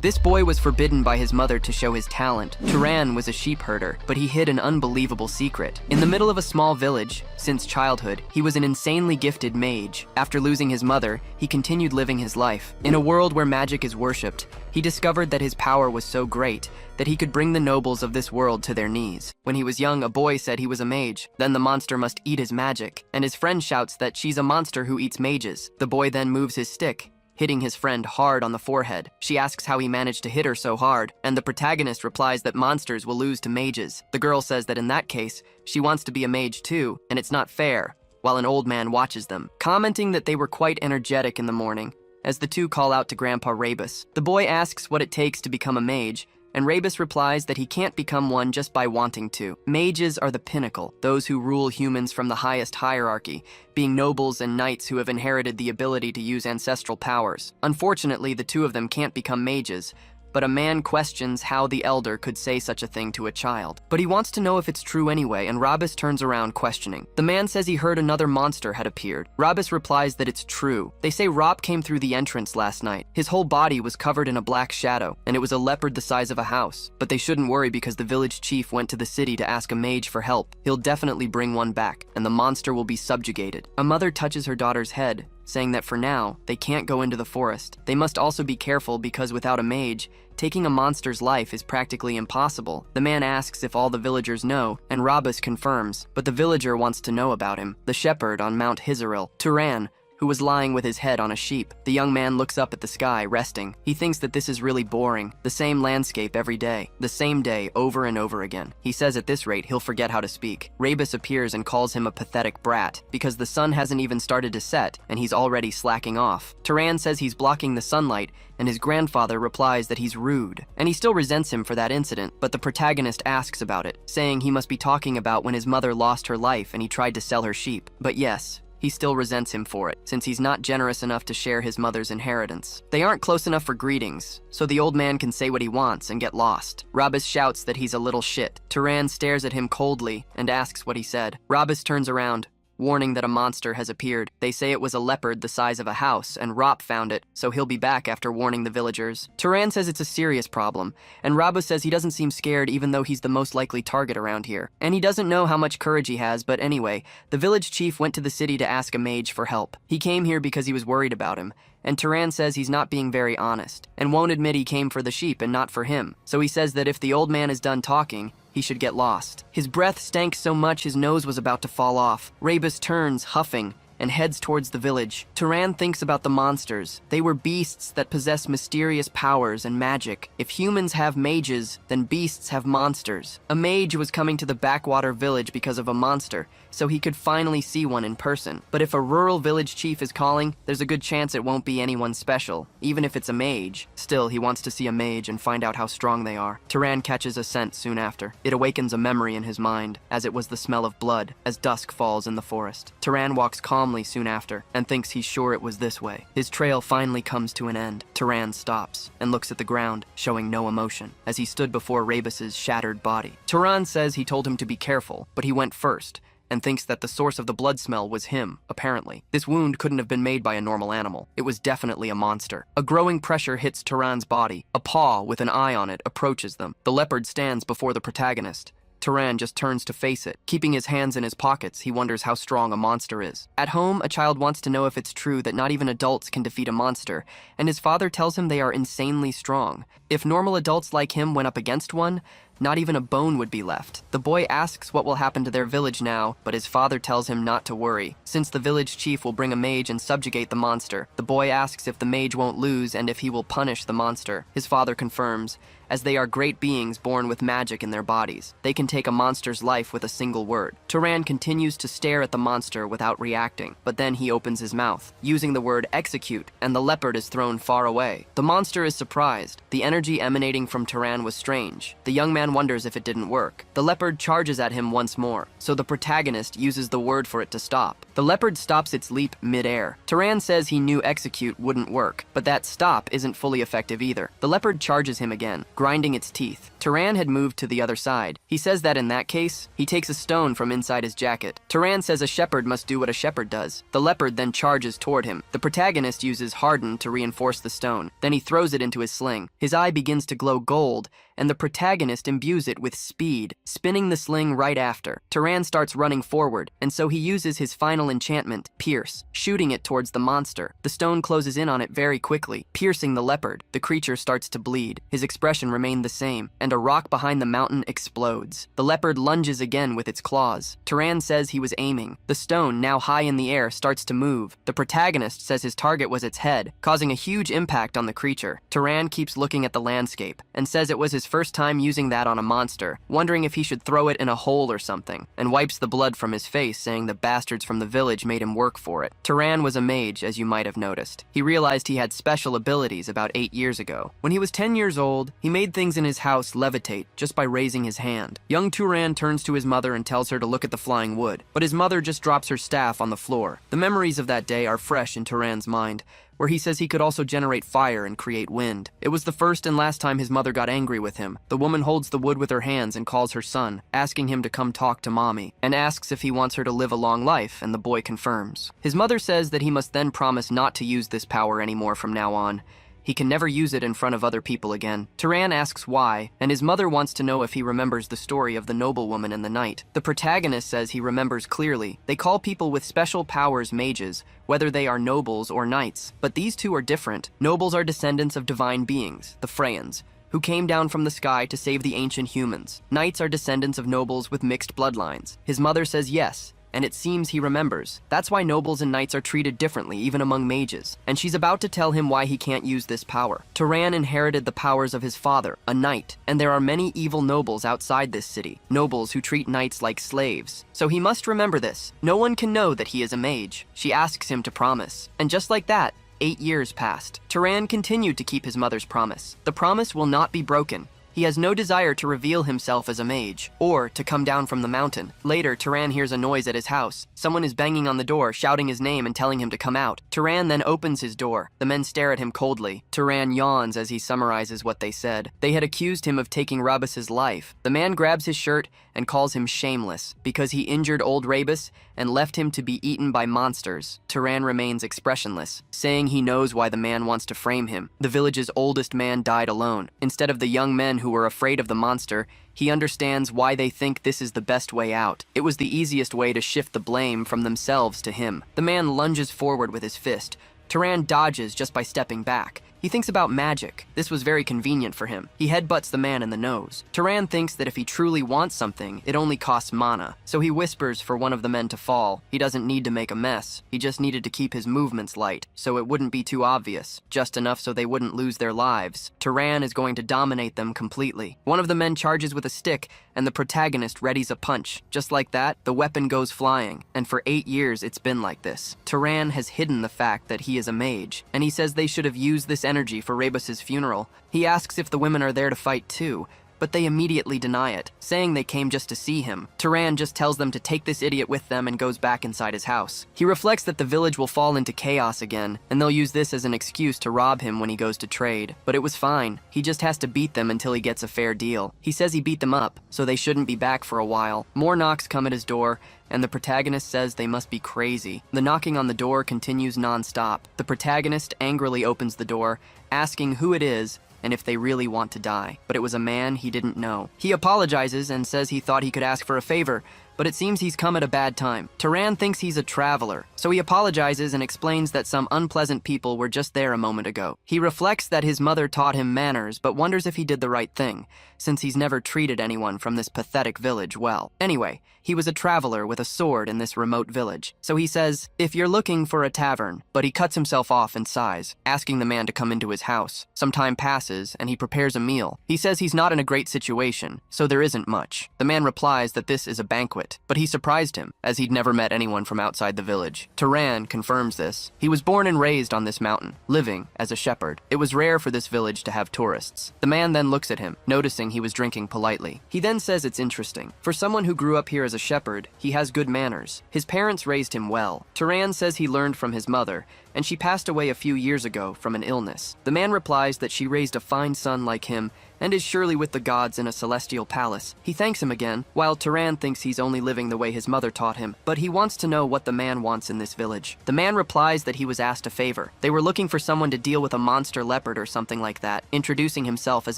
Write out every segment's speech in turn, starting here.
This boy was forbidden by his mother to show his talent. Turan was a sheep herder, but he hid an unbelievable secret. In the middle of a small village, since childhood, he was an insanely gifted mage. After losing his mother, he continued living his life. In a world where magic is worshipped, he discovered that his power was so great that he could bring the nobles of this world to their knees. When he was young, a boy said he was a mage. Then the monster must eat his magic, and his friend shouts that she's a monster who eats mages. The boy then moves his stick, hitting his friend hard on the forehead. She asks how he managed to hit her so hard, and the protagonist replies that monsters will lose to mages. The girl says that in that case, she wants to be a mage too, and it's not fair, while an old man watches them, commenting that they were quite energetic in the morning, as the two call out to Grandpa Rebus. The boy asks what it takes to become a mage, and Rebus replies that he can't become one just by wanting to. Mages are the pinnacle, those who rule humans from the highest hierarchy, being nobles and knights who have inherited the ability to use ancestral powers. Unfortunately, the two of them can't become mages, but a man questions how the elder could say such a thing to a child. But he wants to know if it's true anyway, and Rebus turns around questioning. The man says he heard another monster had appeared. Rebus replies that it's true. They say Rob came through the entrance last night. His whole body was covered in a black shadow, and it was a leopard the size of a house. But they shouldn't worry because the village chief went to the city to ask a mage for help. He'll definitely bring one back, and the monster will be subjugated. A mother touches her daughter's head, saying that for now, they can't go into the forest. They must also be careful because without a mage, taking a monster's life is practically impossible. The man asks if all the villagers know, and Rebus confirms, but the villager wants to know about him, the shepherd on Mount Hizaril, Turan, who was lying with his head on a sheep. The young man looks up at the sky, resting. He thinks that this is really boring. The same landscape every day. The same day over and over again. He says at this rate, he'll forget how to speak. Rebus appears and calls him a pathetic brat, because the sun hasn't even started to set, and he's already slacking off. Turan says he's blocking the sunlight, and his grandfather replies that he's rude. And he still resents him for that incident, but the protagonist asks about it, saying he must be talking about when his mother lost her life and he tried to sell her sheep. But yes, he still resents him for it, since he's not generous enough to share his mother's inheritance. They aren't close enough for greetings, so the old man can say what he wants and get lost. Rebus shouts that he's a little shit. Turan stares at him coldly and asks what he said. Rebus turns around, warning that a monster has appeared. They say it was a leopard the size of a house, and Rop found it, so he'll be back after warning the villagers. Turan says it's a serious problem, and Rebus says he doesn't seem scared even though he's the most likely target around here. And he doesn't know how much courage he has, but anyway, the village chief went to the city to ask a mage for help. He came here because he was worried about him, and Turan says he's not being very honest, and won't admit he came for the sheep and not for him. So he says that if the old man is done talking, he should get lost. His breath stank so much his nose was about to fall off. Rebus turns, huffing, and heads towards the village. Turan thinks about the monsters. They were beasts that possess mysterious powers and magic. If humans have mages, then beasts have monsters. A mage was coming to the backwater village because of a monster, so he could finally see one in person. But if a rural village chief is calling, there's a good chance it won't be anyone special, even if it's a mage. Still, he wants to see a mage and find out how strong they are. Turan catches a scent soon after. It awakens a memory in his mind, as it was the smell of blood, as dusk falls in the forest. Turan walks calmly soon after, and thinks he's sure it was this way. His trail finally comes to an end. Turan stops, and looks at the ground, showing no emotion, as he stood before Rebus's shattered body. Turan says he told him to be careful, but he went first, and thinks that the source of the blood smell was him, apparently. This wound couldn't have been made by a normal animal. It was definitely a monster. A growing pressure hits Turan's body. A paw with an eye on it approaches them. The leopard stands before the protagonist. Turan just turns to face it. Keeping his hands in his pockets, he wonders how strong a monster is. At home, a child wants to know if it's true that not even adults can defeat a monster, and his father tells him they are insanely strong. If normal adults like him went up against one, not even a bone would be left. The boy asks what will happen to their village now, but his father tells him not to worry, since the village chief will bring a mage and subjugate the monster. The boy asks if the mage won't lose and if he will punish the monster. His father confirms, as they are great beings born with magic in their bodies. They can take a monster's life with a single word. Turan continues to stare at the monster without reacting, but then he opens his mouth, using the word execute, and the leopard is thrown far away. The monster is surprised. The energy emanating from Turan was strange. The young man Taran wonders if it didn't work. The leopard charges at him once more, so the protagonist uses the word for it to stop. The leopard stops its leap mid-air. Taran says he knew execute wouldn't work, but that stop isn't fully effective either. The leopard charges him again, grinding its teeth. Taran had moved to the other side. He says that in that case, he takes a stone from inside his jacket. Taran says a shepherd must do what a shepherd does. The leopard then charges toward him. The protagonist uses harden to reinforce the stone. Then he throws it into his sling. His eye begins to glow gold, and the protagonist imbues it with speed, spinning the sling right after. Taran starts running forward, and so he uses his final enchantment, Pierce, shooting it towards the monster. The stone closes in on it very quickly, piercing the leopard. The creature starts to bleed. His expression remained the same, and a rock behind the mountain explodes. The leopard lunges again with its claws. Taran says he was aiming. The stone, now high in the air, starts to move. The protagonist says his target was its head, causing a huge impact on the creature. Taran keeps looking at the landscape, and says it was his first time using that on a monster, wondering if he should throw it in a hole or something, and wipes the blood from his face, saying the bastards from the village made him work for it. Taran was a mage, as you might have noticed. He realized he had special abilities about 8 years ago. When he was 10 years old, he made things in his house levitate just by raising his hand. Young Taran turns to his mother and tells her to look at the flying wood, but his mother just drops her staff on the floor. The memories of that day are fresh in Taran's mind, where he says he could also generate fire and create wind. It was the first and last time his mother got angry with him. The woman holds the wood with her hands and calls her son, asking him to come talk to mommy, and asks if he wants her to live a long life, and the boy confirms. His mother says that he must then promise not to use this power anymore from now on. He can never use it in front of other people again. Taran asks why, and his mother wants to know if he remembers the story of the noblewoman and the knight. The protagonist says he remembers clearly. They call people with special powers mages, whether they are nobles or knights. But these two are different. Nobles are descendants of divine beings, the Freyans, who came down from the sky to save the ancient humans. Knights are descendants of nobles with mixed bloodlines. His mother says yes, and it seems he remembers. That's why nobles and knights are treated differently, even among mages. And she's about to tell him why he can't use this power. Taran inherited the powers of his father, a knight, and there are many evil nobles outside this city, nobles who treat knights like slaves. So he must remember this. No one can know that he is a mage. She asks him to promise. And just like that, 8 years passed. Taran continued to keep his mother's promise. The promise will not be broken. He has no desire to reveal himself as a mage, or to come down from the mountain. Later, Taran hears a noise at his house. Someone is banging on the door, shouting his name and telling him to come out. Taran then opens his door. The men stare at him coldly. Taran yawns as he summarizes what they said. They had accused him of taking Rabas's life. The man grabs his shirt and calls him shameless, because he injured old Rabas and left him to be eaten by monsters. Taran remains expressionless, saying he knows why the man wants to frame him. The village's oldest man died alone. Instead of the young men who were afraid of the monster, he understands why they think this is the best way out. It was the easiest way to shift the blame from themselves to him. The man lunges forward with his fist. Taran dodges just by stepping back. He thinks about magic. This was very convenient for him. He headbutts the man in the nose. Taran thinks that if he truly wants something, it only costs mana. So he whispers for one of the men to fall. He doesn't need to make a mess. He just needed to keep his movements light, so it wouldn't be too obvious. Just enough so they wouldn't lose their lives. Taran is going to dominate them completely. One of the men charges with a stick, and the protagonist readies a punch. Just like that, the weapon goes flying. And for 8 years, it's been like this. Taran has hidden the fact that he is a mage, and he says they should have used this energy for Rabas's funeral. He asks if the women are there to fight too, but they immediately deny it, saying they came just to see him. Taran just tells them to take this idiot with them and goes back inside his house. He reflects that the village will fall into chaos again, and they'll use this as an excuse to rob him when he goes to trade. But it was fine. He just has to beat them until he gets a fair deal. He says he beat them up, so they shouldn't be back for a while. More knocks come at his door, and the protagonist says they must be crazy. The knocking on the door continues non-stop. The protagonist angrily opens the door, asking who it is and if they really want to die. But it was a man he didn't know. He apologizes and says he thought he could ask for a favor, but it seems he's come at a bad time. Taran thinks he's a traveler, so he apologizes and explains that some unpleasant people were just there a moment ago. He reflects that his mother taught him manners, but wonders if he did the right thing, since he's never treated anyone from this pathetic village well. Anyway, he was a traveler with a sword in this remote village, so he says, if you're looking for a tavern, but he cuts himself off and sighs, asking the man to come into his house. Some time passes, and he prepares a meal. He says he's not in a great situation, so there isn't much. The man replies that this is a banquet, banquet, but he surprised him, as he'd never met anyone from outside the village. Turan confirms this. He was born and raised on this mountain, living as a shepherd. It was rare for this village to have tourists. The man then looks at him, noticing he was drinking politely. He then says it's interesting. For someone who grew up here as a shepherd, he has good manners. His parents raised him well. Turan says he learned from his mother, and she passed away a few years ago from an illness. The man replies that she raised a fine son like him and is surely with the gods in a celestial palace. He thanks him again, while Turan thinks he's only living the way his mother taught him, but he wants to know what the man wants in this village. The man replies that he was asked a favor. They were looking for someone to deal with a monster leopard or something like that, introducing himself as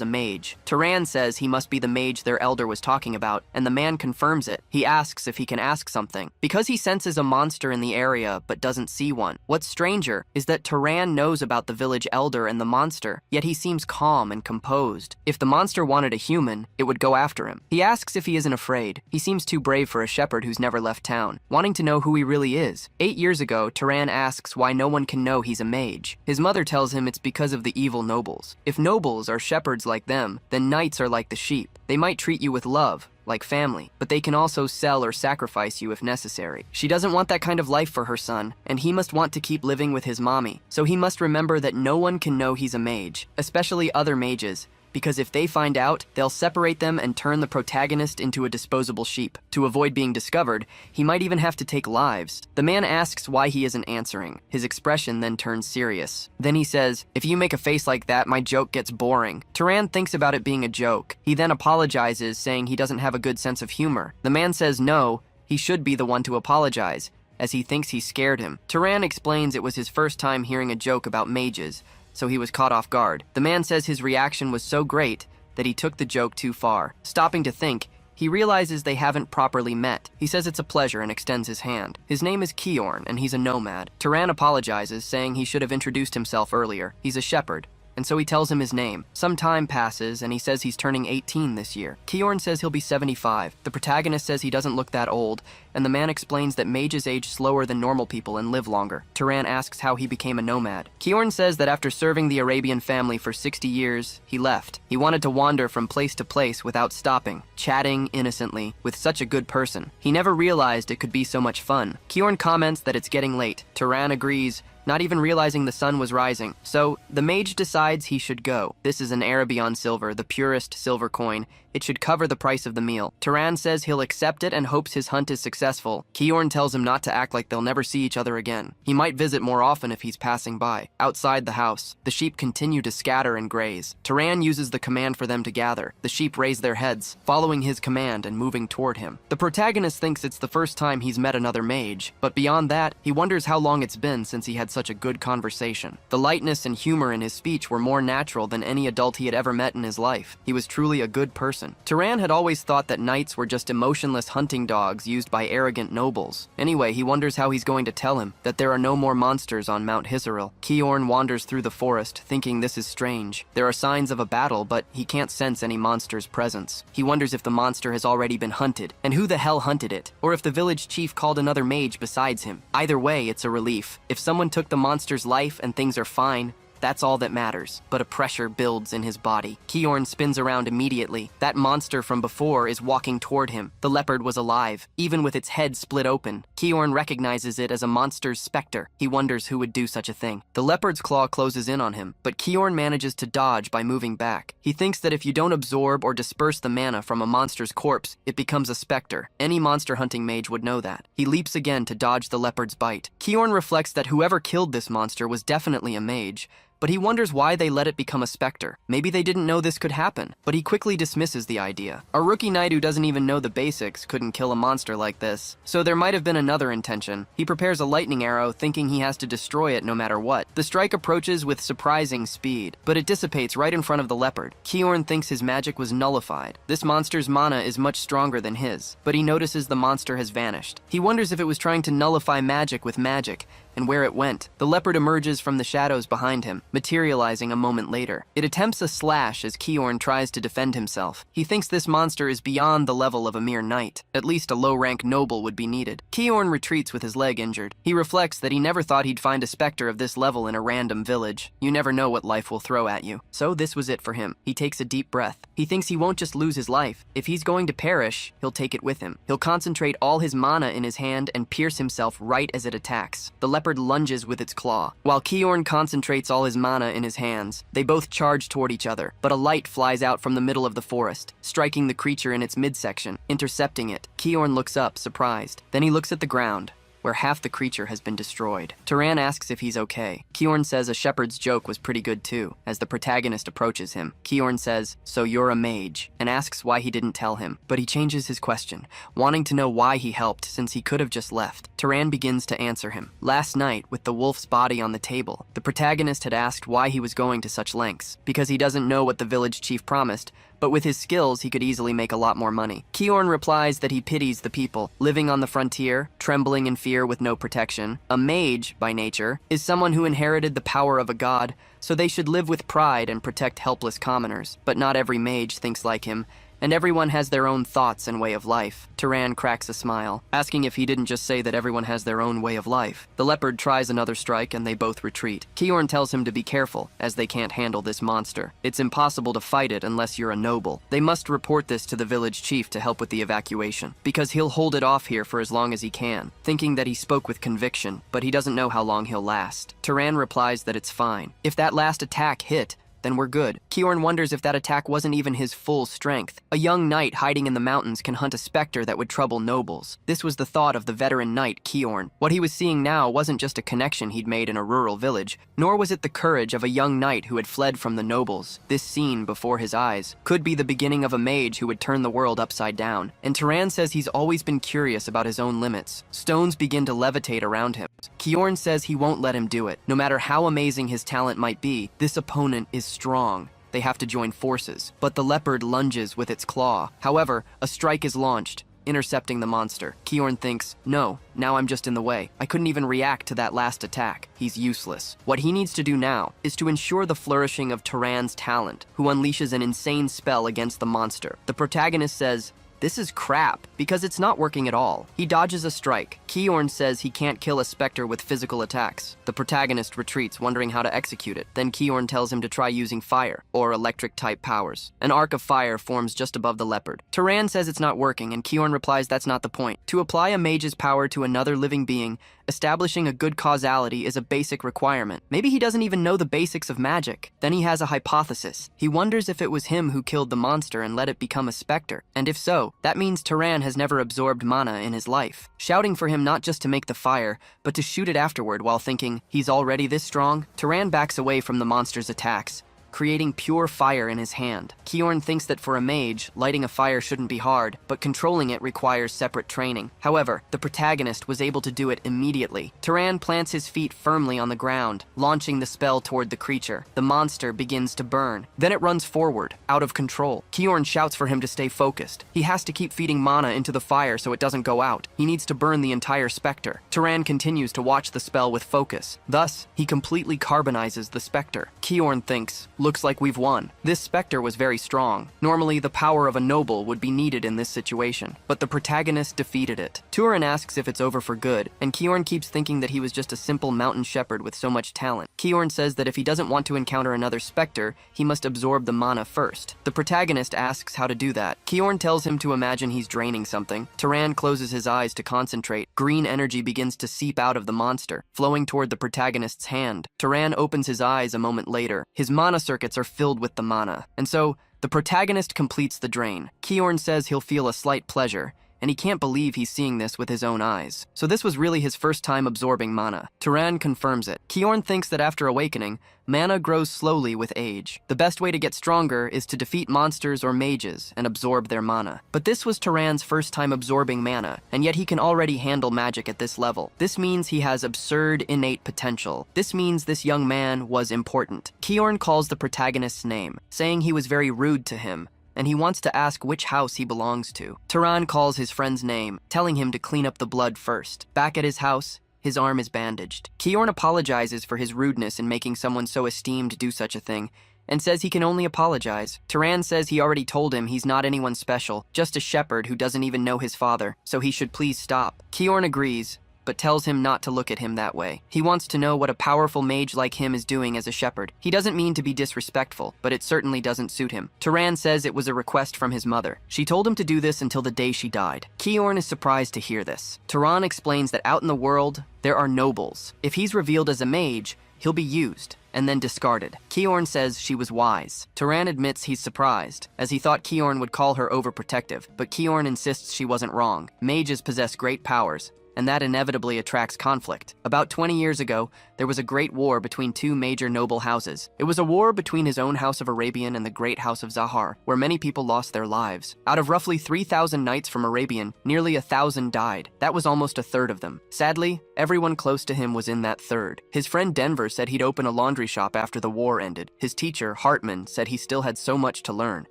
a mage. Turan says he must be the mage their elder was talking about, and the man confirms it. He asks if he can ask something, because he senses a monster in the area but doesn't see one. What's stranger is that Turan knows about the village elder and the monster, yet he seems calm and composed. If the monster wanted a human, it would go after him. He asks if he isn't afraid. He seems too brave for a shepherd who's never left town, wanting to know who he really is. 8 years ago, Turan asks why no one can know he's a mage. His mother tells him it's because of the evil nobles. If nobles are shepherds like them, then knights are like the sheep. They might treat you with love, like family, but they can also sell or sacrifice you if necessary. She doesn't want that kind of life for her son, and he must want to keep living with his mommy. So he must remember that no one can know he's a mage, especially other mages, because if they find out, they'll separate them and turn the protagonist into a disposable sheep. To avoid being discovered, he might even have to take lives. The man asks why he isn't answering. His expression then turns serious. Then he says, "If you make a face like that, my joke gets boring." Turan thinks about it being a joke. He then apologizes, saying he doesn't have a good sense of humor. The man says no, he should be the one to apologize, as he thinks he scared him. Turan explains it was his first time hearing a joke about mages, so he was caught off guard. The man says his reaction was so great that he took the joke too far. Stopping to think, he realizes they haven't properly met. He says it's a pleasure and extends his hand. His name is Kiorn, and he's a nomad. Turan apologizes, saying he should have introduced himself earlier. He's a shepherd, and so he tells him his name. Some time passes, and he says he's turning 18 this year. Kiorn says he'll be 75. The protagonist says he doesn't look that old, and the man explains that mages age slower than normal people and live longer. Turan asks how he became a nomad. Kiorn says that after serving the Arabian family for 60 years, he left. He wanted to wander from place to place without stopping, chatting innocently with such a good person. He never realized it could be so much fun. Kiorn comments that it's getting late. Turan agrees, not even realizing the sun was rising. So, the mage decides he should go. This is an Arabian silver, the purest silver coin. It should cover the price of the meal. Turan says he'll accept it and hopes his hunt is successful. Kiorn tells him not to act like they'll never see each other again. He might visit more often if he's passing by. Outside the house, the sheep continue to scatter and graze. Turan uses the command for them to gather. The sheep raise their heads, following his command and moving toward him. The protagonist thinks it's the first time he's met another mage, but beyond that, he wonders how long it's been since he had such a good conversation. The lightness and humor in his speech were more natural than any adult he had ever met in his life. He was truly a good person. Turan had always thought that knights were just emotionless hunting dogs used by arrogant nobles. Anyway, he wonders how he's going to tell him that there are no more monsters on Mount Hisaril. Kiorn wanders through the forest, thinking this is strange. There are signs of a battle, but he can't sense any monster's presence. He wonders if the monster has already been hunted, and who the hell hunted it, or if the village chief called another mage besides him. Either way, it's a relief. If someone took the monster's life and things are fine, that's all that matters. But a pressure builds in his body. Kiorn spins around immediately. That monster from before is walking toward him. The leopard was alive, even with its head split open. Kiorn recognizes it as a monster's specter. He wonders who would do such a thing. The leopard's claw closes in on him, but Kiorn manages to dodge by moving back. He thinks that if you don't absorb or disperse the mana from a monster's corpse, it becomes a specter. Any monster hunting mage would know that. He leaps again to dodge the leopard's bite. Kiorn reflects that whoever killed this monster was definitely a mage, but he wonders why they let it become a specter. Maybe they didn't know this could happen, but he quickly dismisses the idea. A rookie knight who doesn't even know the basics couldn't kill a monster like this, so there might have been another intention. He prepares a lightning arrow, thinking he has to destroy it no matter what. The strike approaches with surprising speed, but it dissipates right in front of the leopard. Kiorn thinks his magic was nullified. This monster's mana is much stronger than his, but he notices the monster has vanished. He wonders if it was trying to nullify magic with magic, and where it went. The leopard emerges from the shadows behind him, materializing a moment later. It attempts a slash as Kiorn tries to defend himself. He thinks this monster is beyond the level of a mere knight. At least a low-rank noble would be needed. Kiorn retreats with his leg injured. He reflects that he never thought he'd find a specter of this level in a random village. You never know what life will throw at you. So this was it for him. He takes a deep breath. He thinks he won't just lose his life. If he's going to perish, he'll take it with him. He'll concentrate all his mana in his hand and pierce himself right as it attacks. The leopard lunges with its claw. While Kiorn concentrates all his mana in his hands, they both charge toward each other, but a light flies out from the middle of the forest, striking the creature in its midsection, intercepting it. Kiorn looks up, surprised. Then he looks at the ground, where half the creature has been destroyed. Turan asks if he's okay. Kiorn says a shepherd's joke was pretty good too. As the protagonist approaches him, Kiorn says, "So you're a mage," and asks why he didn't tell him. But he changes his question, wanting to know why he helped since he could have just left. Turan begins to answer him. Last night, with the wolf's body on the table, the protagonist had asked why he was going to such lengths, because he doesn't know what the village chief promised, but with his skills, he could easily make a lot more money. Kiorn replies that he pities the people, living on the frontier, trembling in fear with no protection. A mage, by nature, is someone who inherited the power of a god, so they should live with pride and protect helpless commoners. But not every mage thinks like him, and everyone has their own thoughts and way of life. Turan cracks a smile, asking if he didn't just say that everyone has their own way of life. The leopard tries another strike and they both retreat. Kiorn tells him to be careful, as they can't handle this monster. It's impossible to fight it unless you're a noble. They must report this to the village chief to help with the evacuation, because he'll hold it off here for as long as he can, thinking that he spoke with conviction, but he doesn't know how long he'll last. Turan replies that it's fine. If that last attack hit, then we're good. Kiorn wonders if that attack wasn't even his full strength. A young knight hiding in the mountains can hunt a specter that would trouble nobles. This was the thought of the veteran knight, Kiorn. What he was seeing now wasn't just a connection he'd made in a rural village, nor was it the courage of a young knight who had fled from the nobles. This scene before his eyes could be the beginning of a mage who would turn the world upside down. And Turan says he's always been curious about his own limits. Stones begin to levitate around him. Kiorn says he won't let him do it. No matter how amazing his talent might be, this opponent is strong. They have to join forces. But the leopard lunges with its claw. However, a strike is launched, intercepting the monster. Kiorn thinks, no, now I'm just in the way. I couldn't even react to that last attack. He's useless. What he needs to do now is to ensure the flourishing of Turan's talent, who unleashes an insane spell against the monster. The protagonist says, "This is crap, because it's not working at all." He dodges a strike. Kiorn says he can't kill a specter with physical attacks. The protagonist retreats, wondering how to execute it. Then Kiorn tells him to try using fire, or electric-type powers. An arc of fire forms just above the leopard. Turan says it's not working, and Kiorn replies that's not the point. To apply a mage's power to another living being, establishing a good causality is a basic requirement. Maybe he doesn't even know the basics of magic. Then he has a hypothesis. He wonders if it was him who killed the monster and let it become a specter. And if so, that means Turan has never absorbed mana in his life. Shouting for him not just to make the fire, but to shoot it afterward while thinking, he's already this strong, Turan backs away from the monster's attacks, creating pure fire in his hand. Kiorn thinks that for a mage, lighting a fire shouldn't be hard, but controlling it requires separate training. However, the protagonist was able to do it immediately. Turan plants his feet firmly on the ground, launching the spell toward the creature. The monster begins to burn. Then it runs forward, out of control. Kiorn shouts for him to stay focused. He has to keep feeding mana into the fire so it doesn't go out. He needs to burn the entire specter. Turan continues to watch the spell with focus. Thus, he completely carbonizes the specter. Kiorn thinks, looks like we've won. This specter was very strong. Normally, the power of a noble would be needed in this situation, but the protagonist defeated it. Turan asks if it's over for good, and Kiorn keeps thinking that he was just a simple mountain shepherd with so much talent. Kiorn says that if he doesn't want to encounter another specter, he must absorb the mana first. The protagonist asks how to do that. Kiorn tells him to imagine he's draining something. Turan closes his eyes to concentrate. Green energy begins to seep out of the monster, flowing toward the protagonist's hand. Turan opens his eyes a moment later. His mana circuits are filled with the mana, and so the protagonist completes the drain. Kiorn says he'll feel a slight pleasure, and he can't believe he's seeing this with his own eyes. So this was really his first time absorbing mana. Turan confirms it. Kiorn thinks that after awakening, mana grows slowly with age. The best way to get stronger is to defeat monsters or mages and absorb their mana. But this was Turan's first time absorbing mana, and yet he can already handle magic at this level. This means he has absurd innate potential. This means this young man was important. Kiorn calls the protagonist's name, saying he was very rude to him, and he wants to ask which house he belongs to. Turan calls his friend's name, telling him to clean up the blood first. Back at his house, His arm is bandaged. Kiorn apologizes for his rudeness in making someone so esteemed do such a thing, and says he can only apologize. Turan says he already told him he's not anyone special, just a shepherd who doesn't even know his father, so he should please stop. Kiorn agrees, but tells him not to look at him that way. He wants to know what a powerful mage like him is doing as a shepherd. He doesn't mean to be disrespectful, but it certainly doesn't suit him. Turan says it was a request from his mother. She told him to do this until the day she died. Kiorn is surprised to hear this. Turan explains that out in the world, there are nobles. If he's revealed as a mage, he'll be used and then discarded. Kiorn says she was wise. Turan admits he's surprised, as he thought Kiorn would call her overprotective, but Kiorn insists she wasn't wrong. Mages possess great powers, and that inevitably attracts conflict. About 20 years ago, there was a great war between two major noble houses. It was a war between his own House of Arabian and the great House of Zahar, where many people lost their lives. Out of roughly 3,000 knights from Arabian, nearly 1,000 died. That was almost a third of them. Sadly, everyone close to him was in that third. His friend Denver said he'd open a laundry shop after the war ended. His teacher, Hartman, said he still had so much to learn.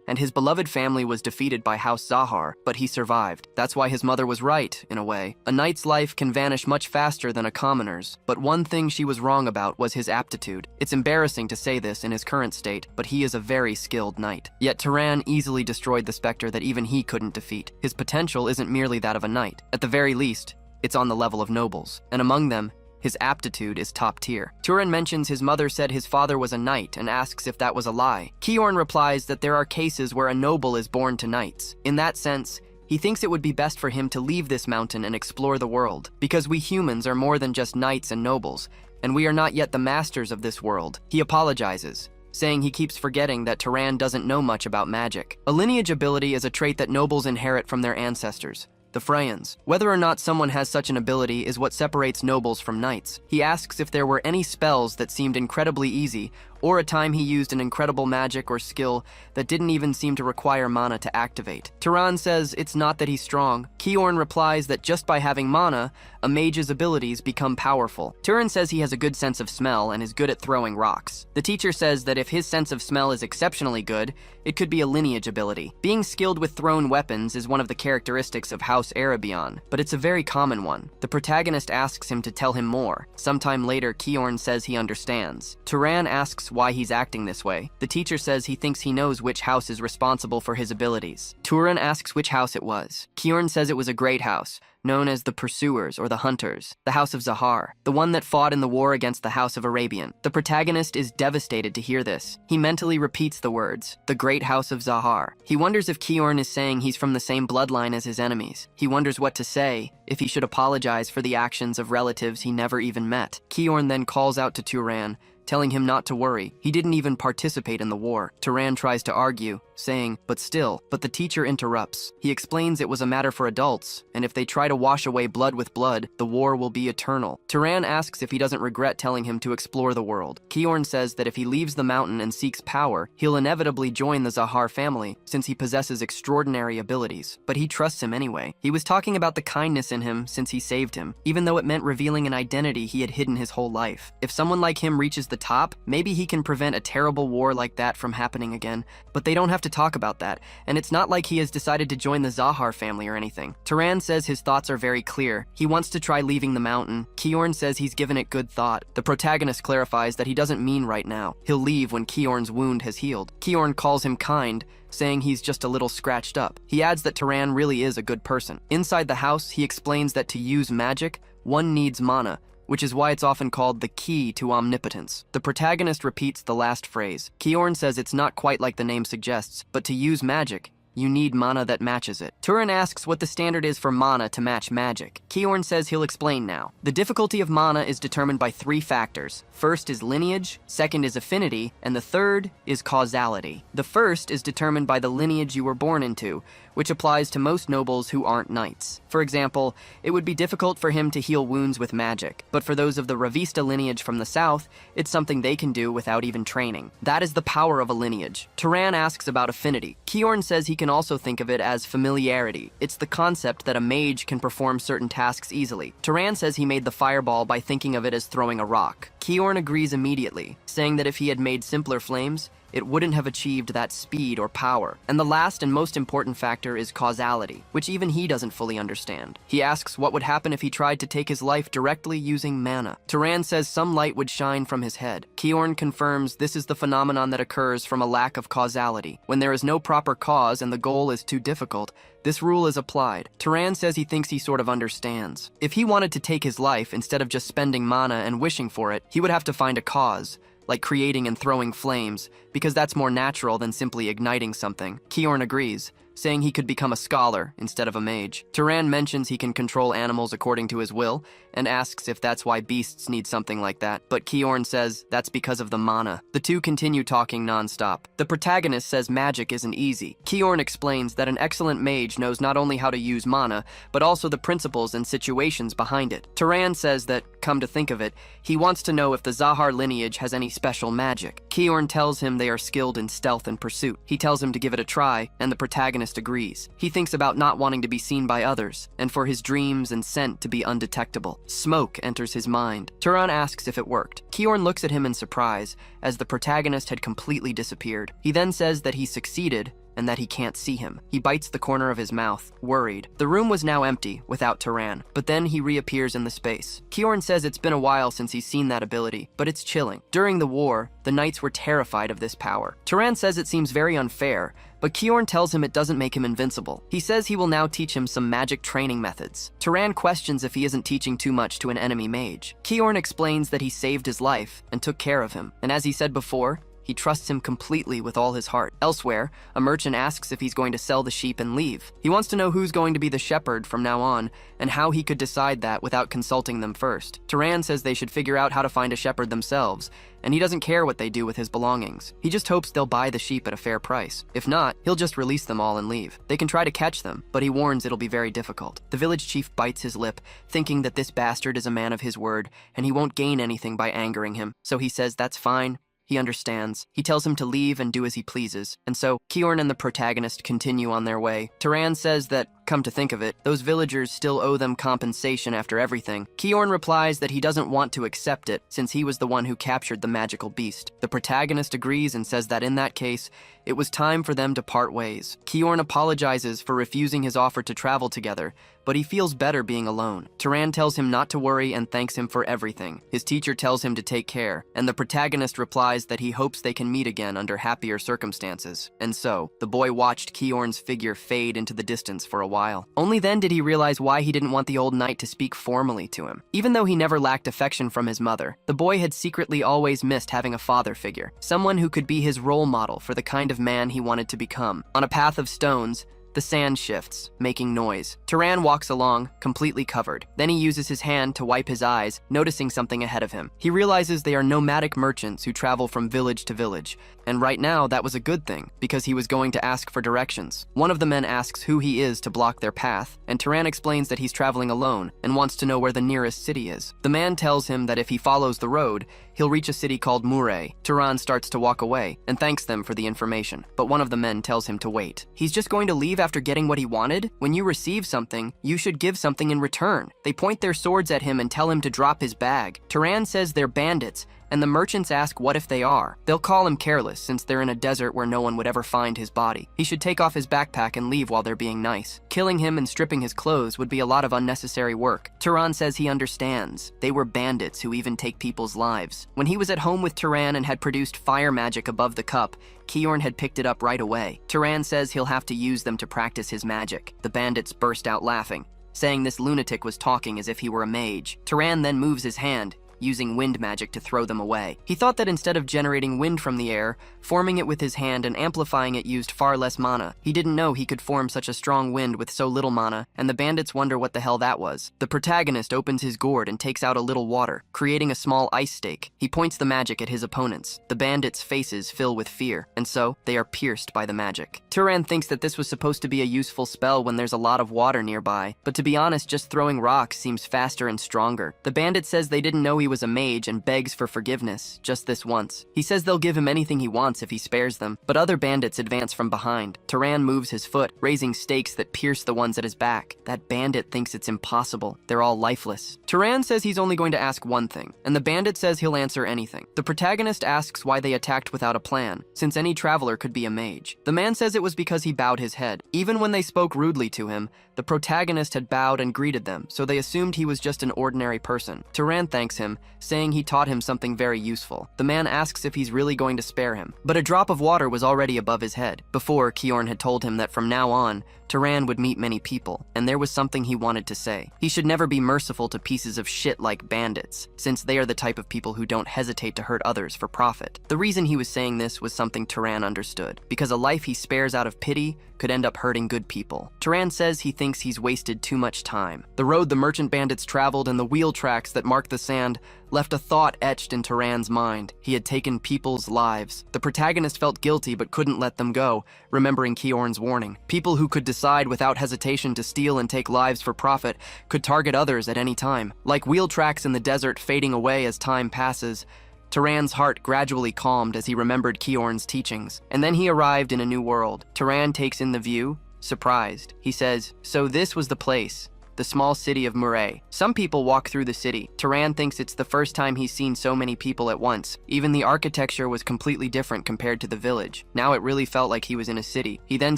And his beloved family was defeated by House Zahar, but he survived. That's why his mother was right, in a way. A knight's life can vanish much faster than a commoner's, but one thing she was wrong about was his aptitude. It's embarrassing to say this in his current state, but he is a very skilled knight. Yet Turan easily destroyed the specter that even he couldn't defeat. His potential isn't merely that of a knight. At the very least, it's on the level of nobles, and among them, his aptitude is top tier. Turan mentions his mother said his father was a knight and asks if that was a lie. Kiorn replies that there are cases where a noble is born to knights. In that sense, he thinks it would be best for him to leave this mountain and explore the world, because we humans are more than just knights and nobles, and we are not yet the masters of this world. He apologizes, saying he keeps forgetting that Turan doesn't know much about magic. A lineage ability is a trait that nobles inherit from their ancestors, the Freyans. Whether or not someone has such an ability is what separates nobles from knights. He asks if there were any spells that seemed incredibly easy, or a time he used an incredible magic or skill that didn't even seem to require mana to activate. Turan says it's not that he's strong. Kiorn replies that just by having mana, a mage's abilities become powerful. Turan says he has a good sense of smell and is good at throwing rocks. The teacher says that if his sense of smell is exceptionally good, it could be a lineage ability. Being skilled with thrown weapons is one of the characteristics of House Arabian, but it's a very common one. The protagonist asks him to tell him more. Sometime later, Kiorn says he understands. Turan asks why he's acting this way. The teacher says he thinks he knows which house is responsible for his abilities. Turan asks which house it was. Kiorn says it was a great house, known as the Pursuers or the Hunters, the House of Zahar, the one that fought in the war against the House of Arabian. The protagonist is devastated to hear this. He mentally repeats the words, the Great House of Zahar. He wonders if Kiorn is saying he's from the same bloodline as his enemies. He wonders what to say, if he should apologize for the actions of relatives he never even met. Kiorn then calls out to Turan, telling him not to worry. He didn't even participate in the war. Turan tries to argue, saying, but the teacher interrupts. He explains it was a matter for adults, and if they try to wash away blood with blood, the war will be eternal. Turan asks if he doesn't regret telling him to explore the world. Kiorn says that if he leaves the mountain and seeks power, he'll inevitably join the Zahar family, since he possesses extraordinary abilities. But he trusts him anyway. He was talking about the kindness in him since he saved him, even though it meant revealing an identity he had hidden his whole life. If someone like him reaches the top, maybe he can prevent a terrible war like that from happening again, but they don't have to talk about that, and it's not like he has decided to join the Zahar family or anything. Turan says his thoughts are very clear. He wants to try leaving the mountain. Kiorn says he's given it good thought. The protagonist clarifies that he doesn't mean right now. He'll leave when Kiorn's wound has healed. Kiorn calls him kind, saying he's just a little scratched up. He adds that Turan really is a good person. Inside the house, he explains that to use magic, one needs mana, which is why it's often called the key to omnipotence. The protagonist repeats the last phrase. Kiorn says it's not quite like the name suggests, but to use magic, you need mana that matches it. Turan asks what the standard is for mana to match magic. Kiorn says he'll explain now. The difficulty of mana is determined by 3 factors. First is lineage, second is affinity, and the third is causality. The first is determined by the lineage you were born into, which applies to most nobles who aren't knights. For example, it would be difficult for him to heal wounds with magic, but for those of the Ravista lineage from the south, it's something they can do without even training. That is the power of a lineage. Turan asks about affinity. Kiorn says he can also think of it as familiarity. It's the concept that a mage can perform certain tasks easily. Turan says he made the fireball by thinking of it as throwing a rock. Kiorn agrees immediately, saying that if he had made simpler flames, it wouldn't have achieved that speed or power. And the last and most important factor is causality, which even he doesn't fully understand. He asks what would happen if he tried to take his life directly using mana. Turan says some light would shine from his head. Kiorn confirms this is the phenomenon that occurs from a lack of causality. When there is no proper cause and the goal is too difficult, this rule is applied. Turan says he thinks he sort of understands. If he wanted to take his life instead of just spending mana and wishing for it, he would have to find a cause, like creating and throwing flames, because that's more natural than simply igniting something. Kiorn agrees, saying he could become a scholar instead of a mage. Turan mentions he can control animals according to his will, and asks if that's why beasts need something like that, but Kiorn says that's because of the mana. The two continue talking non-stop. The protagonist says magic isn't easy. Kiorn explains that an excellent mage knows not only how to use mana, but also the principles and situations behind it. Turan says that, come to think of it, he wants to know if the Zahar lineage has any special magic. Kiorn tells him they are skilled in stealth and pursuit. He tells him to give it a try, and the protagonist agrees. He thinks about not wanting to be seen by others, and for his dreams and scent to be undetectable. Smoke enters his mind. Turan asks if it worked. Kiorn looks at him in surprise, as the protagonist had completely disappeared. He then says that he succeeded, and that he can't see him. He bites the corner of his mouth, worried. The room was now empty, without Turan, but then he reappears in the space. Kiorn says it's been a while since he's seen that ability, but it's chilling. During the war, the knights were terrified of this power. Turan says it seems very unfair, but Kiorn tells him it doesn't make him invincible. He says he will now teach him some magic training methods. Turan questions if he isn't teaching too much to an enemy mage. Kiorn explains that he saved his life and took care of him, and as he said before, he trusts him completely with all his heart. Elsewhere, a merchant asks if he's going to sell the sheep and leave. He wants to know who's going to be the shepherd from now on, and how he could decide that without consulting them first. Turan says they should figure out how to find a shepherd themselves, and he doesn't care what they do with his belongings. He just hopes they'll buy the sheep at a fair price. If not, he'll just release them all and leave. They can try to catch them, but he warns it'll be very difficult. The village chief bites his lip, thinking that this bastard is a man of his word, and he won't gain anything by angering him, so he says that's fine. He understands. He tells him to leave and do as he pleases, and so Kiorn and the protagonist continue on their way. Turan says that, come to think of it, those villagers still owe them compensation after everything. Kiorn replies that he doesn't want to accept it, since he was the one who captured the magical beast. The protagonist agrees and says that in that case, it was time for them to part ways. Kiorn apologizes for refusing his offer to travel together, but he feels better being alone. Turan tells him not to worry and thanks him for everything. His teacher tells him to take care, and the protagonist replies that he hopes they can meet again under happier circumstances. And so, the boy watched Kiorn's figure fade into the distance for a while. Only then did he realize why he didn't want the old knight to speak formally to him. Even though he never lacked affection from his mother, the boy had secretly always missed having a father figure, someone who could be his role model for the kind of man he wanted to become. On a path of stones, the sand shifts, making noise. Turan walks along, completely covered. Then he uses his hand to wipe his eyes, noticing something ahead of him. He realizes they are nomadic merchants who travel from village to village. And right now, that was a good thing, because he was going to ask for directions. One of the men asks who he is to block their path, and Turan explains that he's traveling alone and wants to know where the nearest city is. The man tells him that if he follows the road, he'll reach a city called Murray. Turan starts to walk away and thanks them for the information, but one of the men tells him to wait. He's just going to leave after getting what he wanted? When you receive something, you should give something in return. They point their swords at him and tell him to drop his bag. Turan says they're bandits, and the merchants ask what if they are. They'll call him careless since they're in a desert where no one would ever find his body. He should take off his backpack and leave while they're being nice. Killing him and stripping his clothes would be a lot of unnecessary work. Turan says he understands. They were bandits who even take people's lives. When he was at home with Turan and had produced fire magic above the cup, Kiorn had picked it up right away. Turan says he'll have to use them to practice his magic. The bandits burst out laughing, saying this lunatic was talking as if he were a mage. Turan then moves his hand, using wind magic to throw them away. He thought that instead of generating wind from the air, forming it with his hand and amplifying it used far less mana. He didn't know he could form such a strong wind with so little mana, and the bandits wonder what the hell that was. The protagonist opens his gourd and takes out a little water, creating a small ice stake. He points the magic at his opponents. The bandits' faces fill with fear, and so they are pierced by the magic. Turan thinks that this was supposed to be a useful spell when there's a lot of water nearby, but to be honest, just throwing rocks seems faster and stronger. The bandit says they didn't know he was a mage and begs for forgiveness, just this once. He says they'll give him anything he wants if he spares them, but other bandits advance from behind. Turan moves his foot, raising stakes that pierce the ones at his back. That bandit thinks it's impossible. They're all lifeless. Turan says he's only going to ask one thing, and the bandit says he'll answer anything. The protagonist asks why they attacked without a plan, since any traveler could be a mage. The man says it was because he bowed his head. Even when they spoke rudely to him, the protagonist had bowed and greeted them, so they assumed he was just an ordinary person. Turan thanks him, saying he taught him something very useful. The man asks if he's really going to spare him, but a drop of water was already above his head. Before, Kiorn had told him that from now on, Turan would meet many people, and there was something he wanted to say. He should never be merciful to pieces of shit like bandits, since they are the type of people who don't hesitate to hurt others for profit. The reason he was saying this was something Turan understood, because a life he spares out of pity could end up hurting good people. Turan says he thinks he's wasted too much time. The road the merchant bandits traveled and the wheel tracks that marked the sand left a thought etched in Turan's mind. He had taken people's lives. The protagonist felt guilty but couldn't let them go, remembering Kiorn's warning. People who could decide without hesitation to steal and take lives for profit could target others at any time. Like wheel tracks in the desert fading away as time passes, Turan's heart gradually calmed as he remembered Kiorn's teachings. And then he arrived in a new world. Turan takes in the view, surprised. He says, "So this was the place. The small city of Murray. Some people walk through the city. Turan thinks it's the first time he's seen so many people at once. Even the architecture was completely different compared to the village. Now it really felt like he was in a city. He then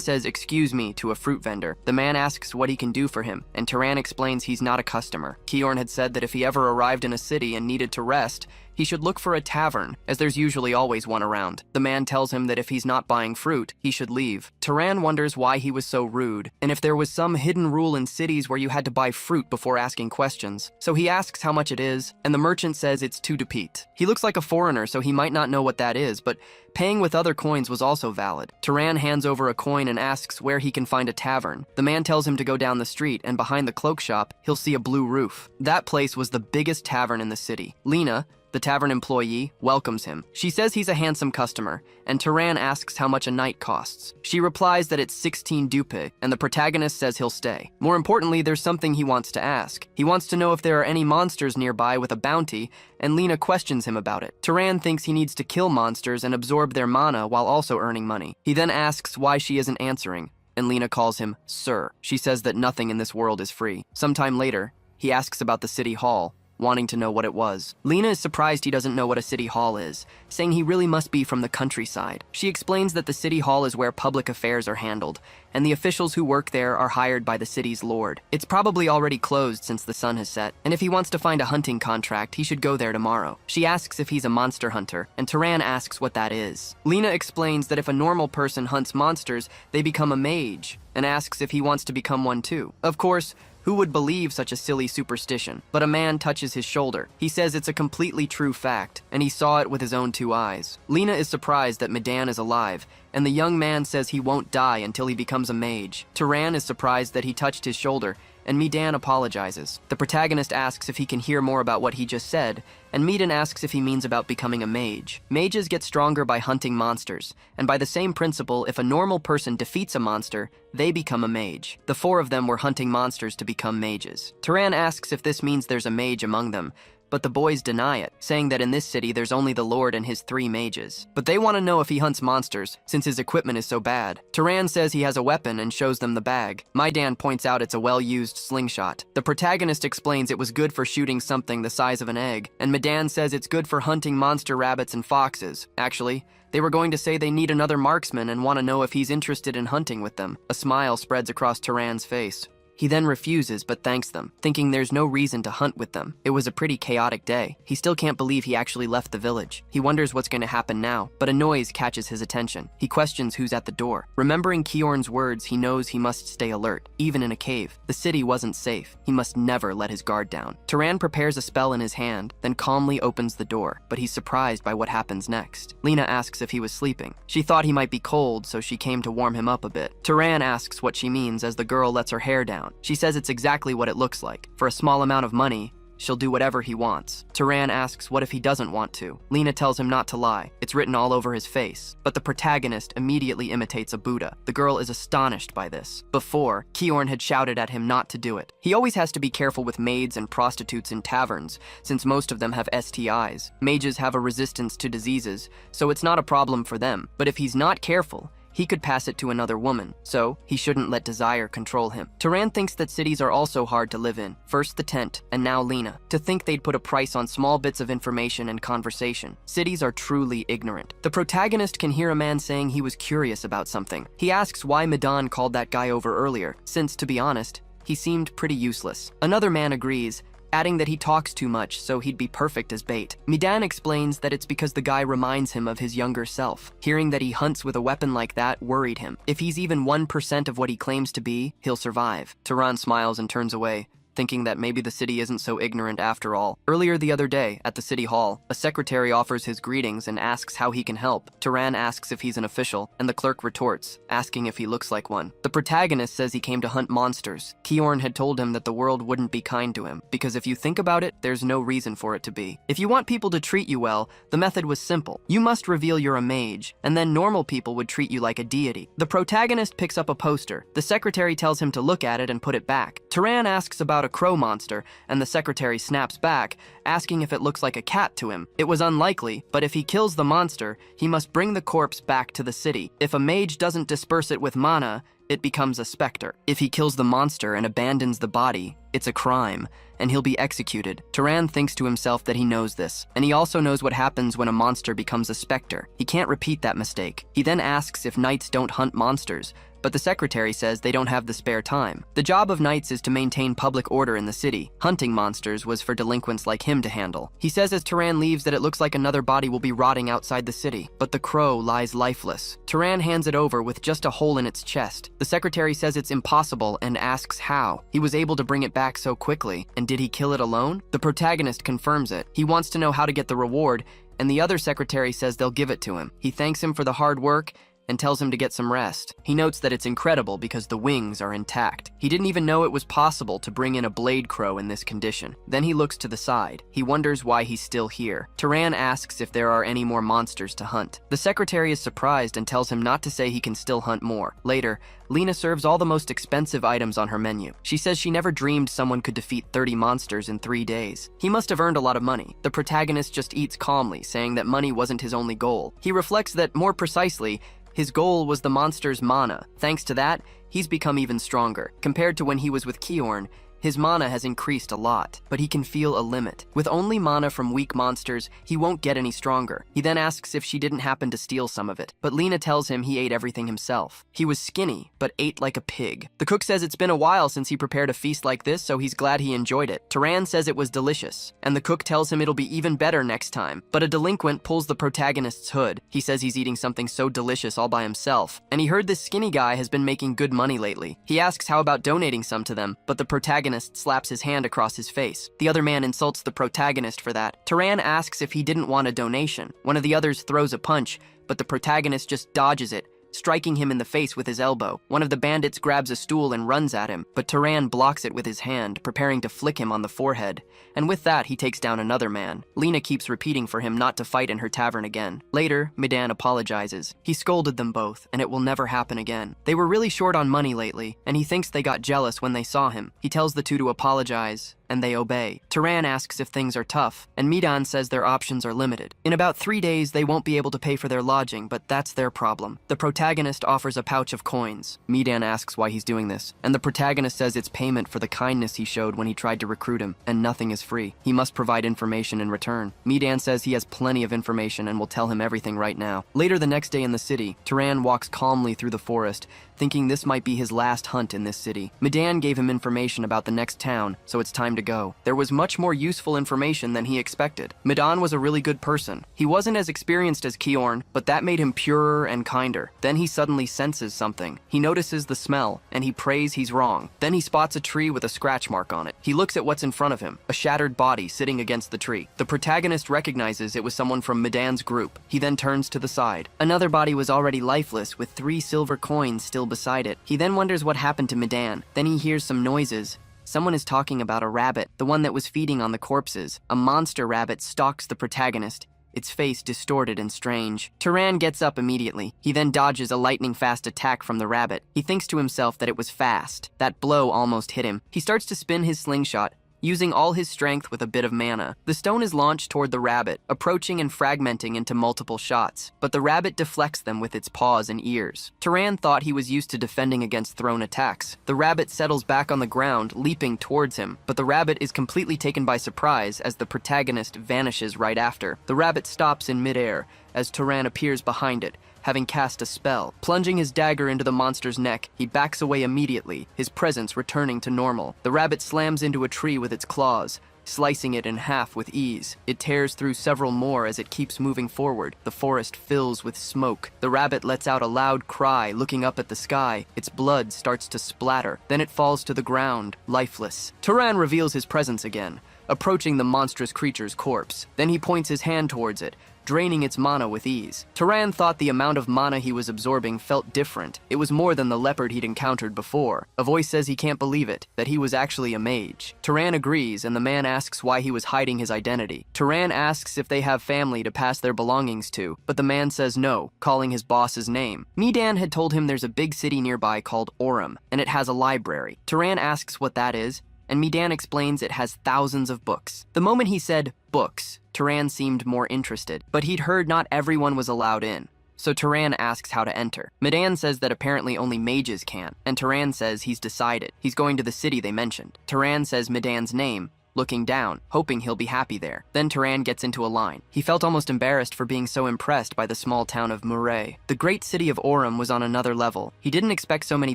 says, 'Excuse me,' to a fruit vendor. The man asks what he can do for him, and Turan explains he's not a customer. Kiorn had said that if he ever arrived in a city and needed to rest, he should look for a tavern, as there's usually always one around. The man tells him that if he's not buying fruit, he should leave. Turan wonders why he was so rude, and if there was some hidden rule in cities where you had to buy fruit before asking questions. So he asks how much it is, and the merchant says it's 2 dupit. He looks like a foreigner, so he might not know what that is, but paying with other coins was also valid. Turan hands over a coin and asks where he can find a tavern. The man tells him to go down the street, and behind the cloak shop, he'll see a blue roof. That place was the biggest tavern in the city. Lena, the tavern employee, welcomes him. She says he's a handsome customer, and Turan asks how much a night costs. She replies that it's 16 dupe, and the protagonist says he'll stay. More importantly, there's something he wants to ask. He wants to know if there are any monsters nearby with a bounty, and Lena questions him about it. Turan thinks he needs to kill monsters and absorb their mana while also earning money. He then asks why she isn't answering, and Lena calls him Sir. She says that nothing in this world is free. Sometime later, he asks about the city hall, wanting to know what it was. Lena is surprised he doesn't know what a city hall is, saying he really must be from the countryside. She explains that the city hall is where public affairs are handled, and the officials who work there are hired by the city's lord. It's probably already closed since the sun has set, and if he wants to find a hunting contract, he should go there tomorrow. She asks if he's a monster hunter, and Turan asks what that is. Lena explains that if a normal person hunts monsters, they become a mage, and asks if he wants to become one too. Of course, who would believe such a silly superstition? But a man touches his shoulder. He says it's a completely true fact, and he saw it with his own 2 eyes. Lena is surprised that Medan is alive, and the young man says he won't die until he becomes a mage. Turan is surprised that he touched his shoulder, and Medan apologizes. The protagonist asks if he can hear more about what he just said, and Medan asks if he means about becoming a mage. Mages get stronger by hunting monsters, and by the same principle, if a normal person defeats a monster, they become a mage. The 4 of them were hunting monsters to become mages. Turan asks if this means there's a mage among them, but the boys deny it, saying that in this city there's only the Lord and his 3 mages. But they want to know if he hunts monsters, since his equipment is so bad. Turan says he has a weapon and shows them the bag. Medan points out it's a well-used slingshot. The protagonist explains it was good for shooting something the size of an egg, and Medan says it's good for hunting monster rabbits and foxes. Actually, they were going to say they need another marksman and want to know if he's interested in hunting with them. A smile spreads across Turan's face. He then refuses but thanks them, thinking there's no reason to hunt with them. It was a pretty chaotic day. He still can't believe he actually left the village. He wonders what's going to happen now, but a noise catches his attention. He questions who's at the door. Remembering Kiorn's words, he knows he must stay alert, even in a cave. The city wasn't safe. He must never let his guard down. Turan prepares a spell in his hand, then calmly opens the door, but he's surprised by what happens next. Lena asks if he was sleeping. She thought he might be cold, so she came to warm him up a bit. Turan asks what she means as the girl lets her hair down. She says it's exactly what it looks like. For a small amount of money, she'll do whatever he wants. Turan asks what if he doesn't want to. Lena tells him not to lie. It's written all over his face. But the protagonist immediately imitates a Buddha. The girl is astonished by this. Before, Kiorn had shouted at him not to do it. He always has to be careful with maids and prostitutes in taverns, since most of them have STIs. Mages have a resistance to diseases, so it's not a problem for them. But if he's not careful, he could pass it to another woman, so he shouldn't let desire control him. Turan thinks that cities are also hard to live in. First the tent, and now Lena. To think they'd put a price on small bits of information and conversation. Cities are truly ignorant. The protagonist can hear a man saying he was curious about something. He asks why Medan called that guy over earlier, since, to be honest, he seemed pretty useless. Another man agrees, adding that he talks too much, so he'd be perfect as bait. Midan explains that it's because the guy reminds him of his younger self. Hearing that he hunts with a weapon like that worried him. If he's even 1% of what he claims to be, he'll survive. Turan smiles and turns away, thinking that maybe the city isn't so ignorant after all. Earlier the other day, at the city hall, a secretary offers his greetings and asks how he can help. Turan asks if he's an official, and the clerk retorts, asking if he looks like one. The protagonist says he came to hunt monsters. Kiorn had told him that the world wouldn't be kind to him, because if you think about it, there's no reason for it to be. If you want people to treat you well, the method was simple. You must reveal you're a mage, and then normal people would treat you like a deity. The protagonist picks up a poster. The secretary tells him to look at it and put it back. Turan asks about a crow monster, and the secretary snaps back, asking if it looks like a cat to him. It was unlikely, but if he kills the monster, he must bring the corpse back to the city. If a mage doesn't disperse it with mana, it becomes a specter. If he kills the monster and abandons the body, it's a crime, and he'll be executed. Turan thinks to himself that he knows this, and he also knows what happens when a monster becomes a specter. He can't repeat that mistake. He then asks if knights don't hunt monsters, but the secretary says they don't have the spare time. The job of knights is to maintain public order in the city. Hunting monsters was for delinquents like him to handle. He says as Turan leaves that it looks like another body will be rotting outside the city, but the crow lies lifeless. Turan hands it over with just a hole in its chest. The secretary says it's impossible and asks how. He was able to bring it back so quickly, and did he kill it alone? The protagonist confirms it. He wants to know how to get the reward, and the other secretary says they'll give it to him. He thanks him for the hard work and tells him to get some rest. He notes that it's incredible because the wings are intact. He didn't even know it was possible to bring in a blade crow in this condition. Then he looks to the side. He wonders why he's still here. Turan asks if there are any more monsters to hunt. The secretary is surprised and tells him not to say he can still hunt more. Later, Lena serves all the most expensive items on her menu. She says she never dreamed someone could defeat 30 monsters in 3 days. He must have earned a lot of money. The protagonist just eats calmly, saying that money wasn't his only goal. He reflects that, more precisely, his goal was the monster's mana. Thanks to that, he's become even stronger. Compared to when he was with Kiorn, his mana has increased a lot, but he can feel a limit. With only mana from weak monsters, he won't get any stronger. He then asks if she didn't happen to steal some of it, but Lena tells him he ate everything himself. He was skinny, but ate like a pig. The cook says it's been a while since he prepared a feast like this, so he's glad he enjoyed it. Turan says it was delicious, and the cook tells him it'll be even better next time. But a delinquent pulls the protagonist's hood. He says he's eating something so delicious all by himself, and he heard this skinny guy has been making good money lately. He asks how about donating some to them, but the protagonist slaps his hand across his face. The other man insults the protagonist for that. Turan asks if he didn't want a donation. One of the others throws a punch, but the protagonist just dodges it, striking him in the face with his elbow. One of the bandits grabs a stool and runs at him, but Turan blocks it with his hand, preparing to flick him on the forehead. And with that, he takes down another man. Lena keeps repeating for him not to fight in her tavern again. Later, Midan apologizes. He scolded them both, and it will never happen again. They were really short on money lately, and he thinks they got jealous when they saw him. He tells the two to apologize, and they obey. Turan asks if things are tough, and Midan says their options are limited. In about 3 days, they won't be able to pay for their lodging, but that's their problem. The protagonist offers a pouch of coins. Midan asks why he's doing this, and the protagonist says it's payment for the kindness he showed when he tried to recruit him, and nothing is free. He must provide information in return. Midan says he has plenty of information and will tell him everything right now. Later the next day in the city, Turan walks calmly through the forest, thinking this might be his last hunt in this city. Midan gave him information about the next town, so it's time to go. There was much more useful information than he expected. Midan was a really good person. He wasn't as experienced as Kiorn, but that made him purer and kinder. Then he suddenly senses something. He notices the smell, and he prays he's wrong. Then he spots a tree with a scratch mark on it. He looks at what's in front of him, a shattered body sitting against the tree. The protagonist recognizes it was someone from Midan's group. He then turns to the side. Another body was already lifeless, with 3 silver coins still beside it. He then wonders what happened to Midan. Then he hears some noises, Someone is talking about a rabbit, the one that was feeding on the corpses. A monster rabbit stalks the protagonist, its face distorted and strange. Turan gets up immediately. He then dodges a lightning-fast attack from the rabbit. He thinks to himself that it was fast. That blow almost hit him. He starts to spin his slingshot, using all his strength with a bit of mana. The stone is launched toward the rabbit, approaching and fragmenting into multiple shots, but the rabbit deflects them with its paws and ears. Turan thought he was used to defending against thrown attacks. The rabbit settles back on the ground, leaping towards him, but the rabbit is completely taken by surprise as the protagonist vanishes right after. The rabbit stops in midair as Turan appears behind it, having cast a spell. Plunging his dagger into the monster's neck, he backs away immediately, his presence returning to normal. The rabbit slams into a tree with its claws, slicing it in half with ease. It tears through several more as it keeps moving forward. The forest fills with smoke. The rabbit lets out a loud cry, looking up at the sky. Its blood starts to splatter. Then it falls to the ground, lifeless. Turan reveals his presence again, approaching the monstrous creature's corpse. Then he points his hand towards it, draining its mana with ease. Turan thought the amount of mana he was absorbing felt different. It was more than the leopard he'd encountered before. A voice says he can't believe it, that he was actually a mage. Turan agrees, and the man asks why he was hiding his identity. Turan asks if they have family to pass their belongings to, but the man says no, calling his boss's name. Midan had told him there's a big city nearby called Orem, and it has a library. Turan asks what that is, and Midan explains it has thousands of books. The moment he said books, Turan seemed more interested, but he'd heard not everyone was allowed in. So Turan asks how to enter. Midan says that apparently only mages can, and Turan says he's decided. He's going to the city they mentioned. Turan says Midan's name, looking down, hoping he'll be happy there. Then Turan gets into a line. He felt almost embarrassed for being so impressed by the small town of Murray. The great city of Orem was on another level. He didn't expect so many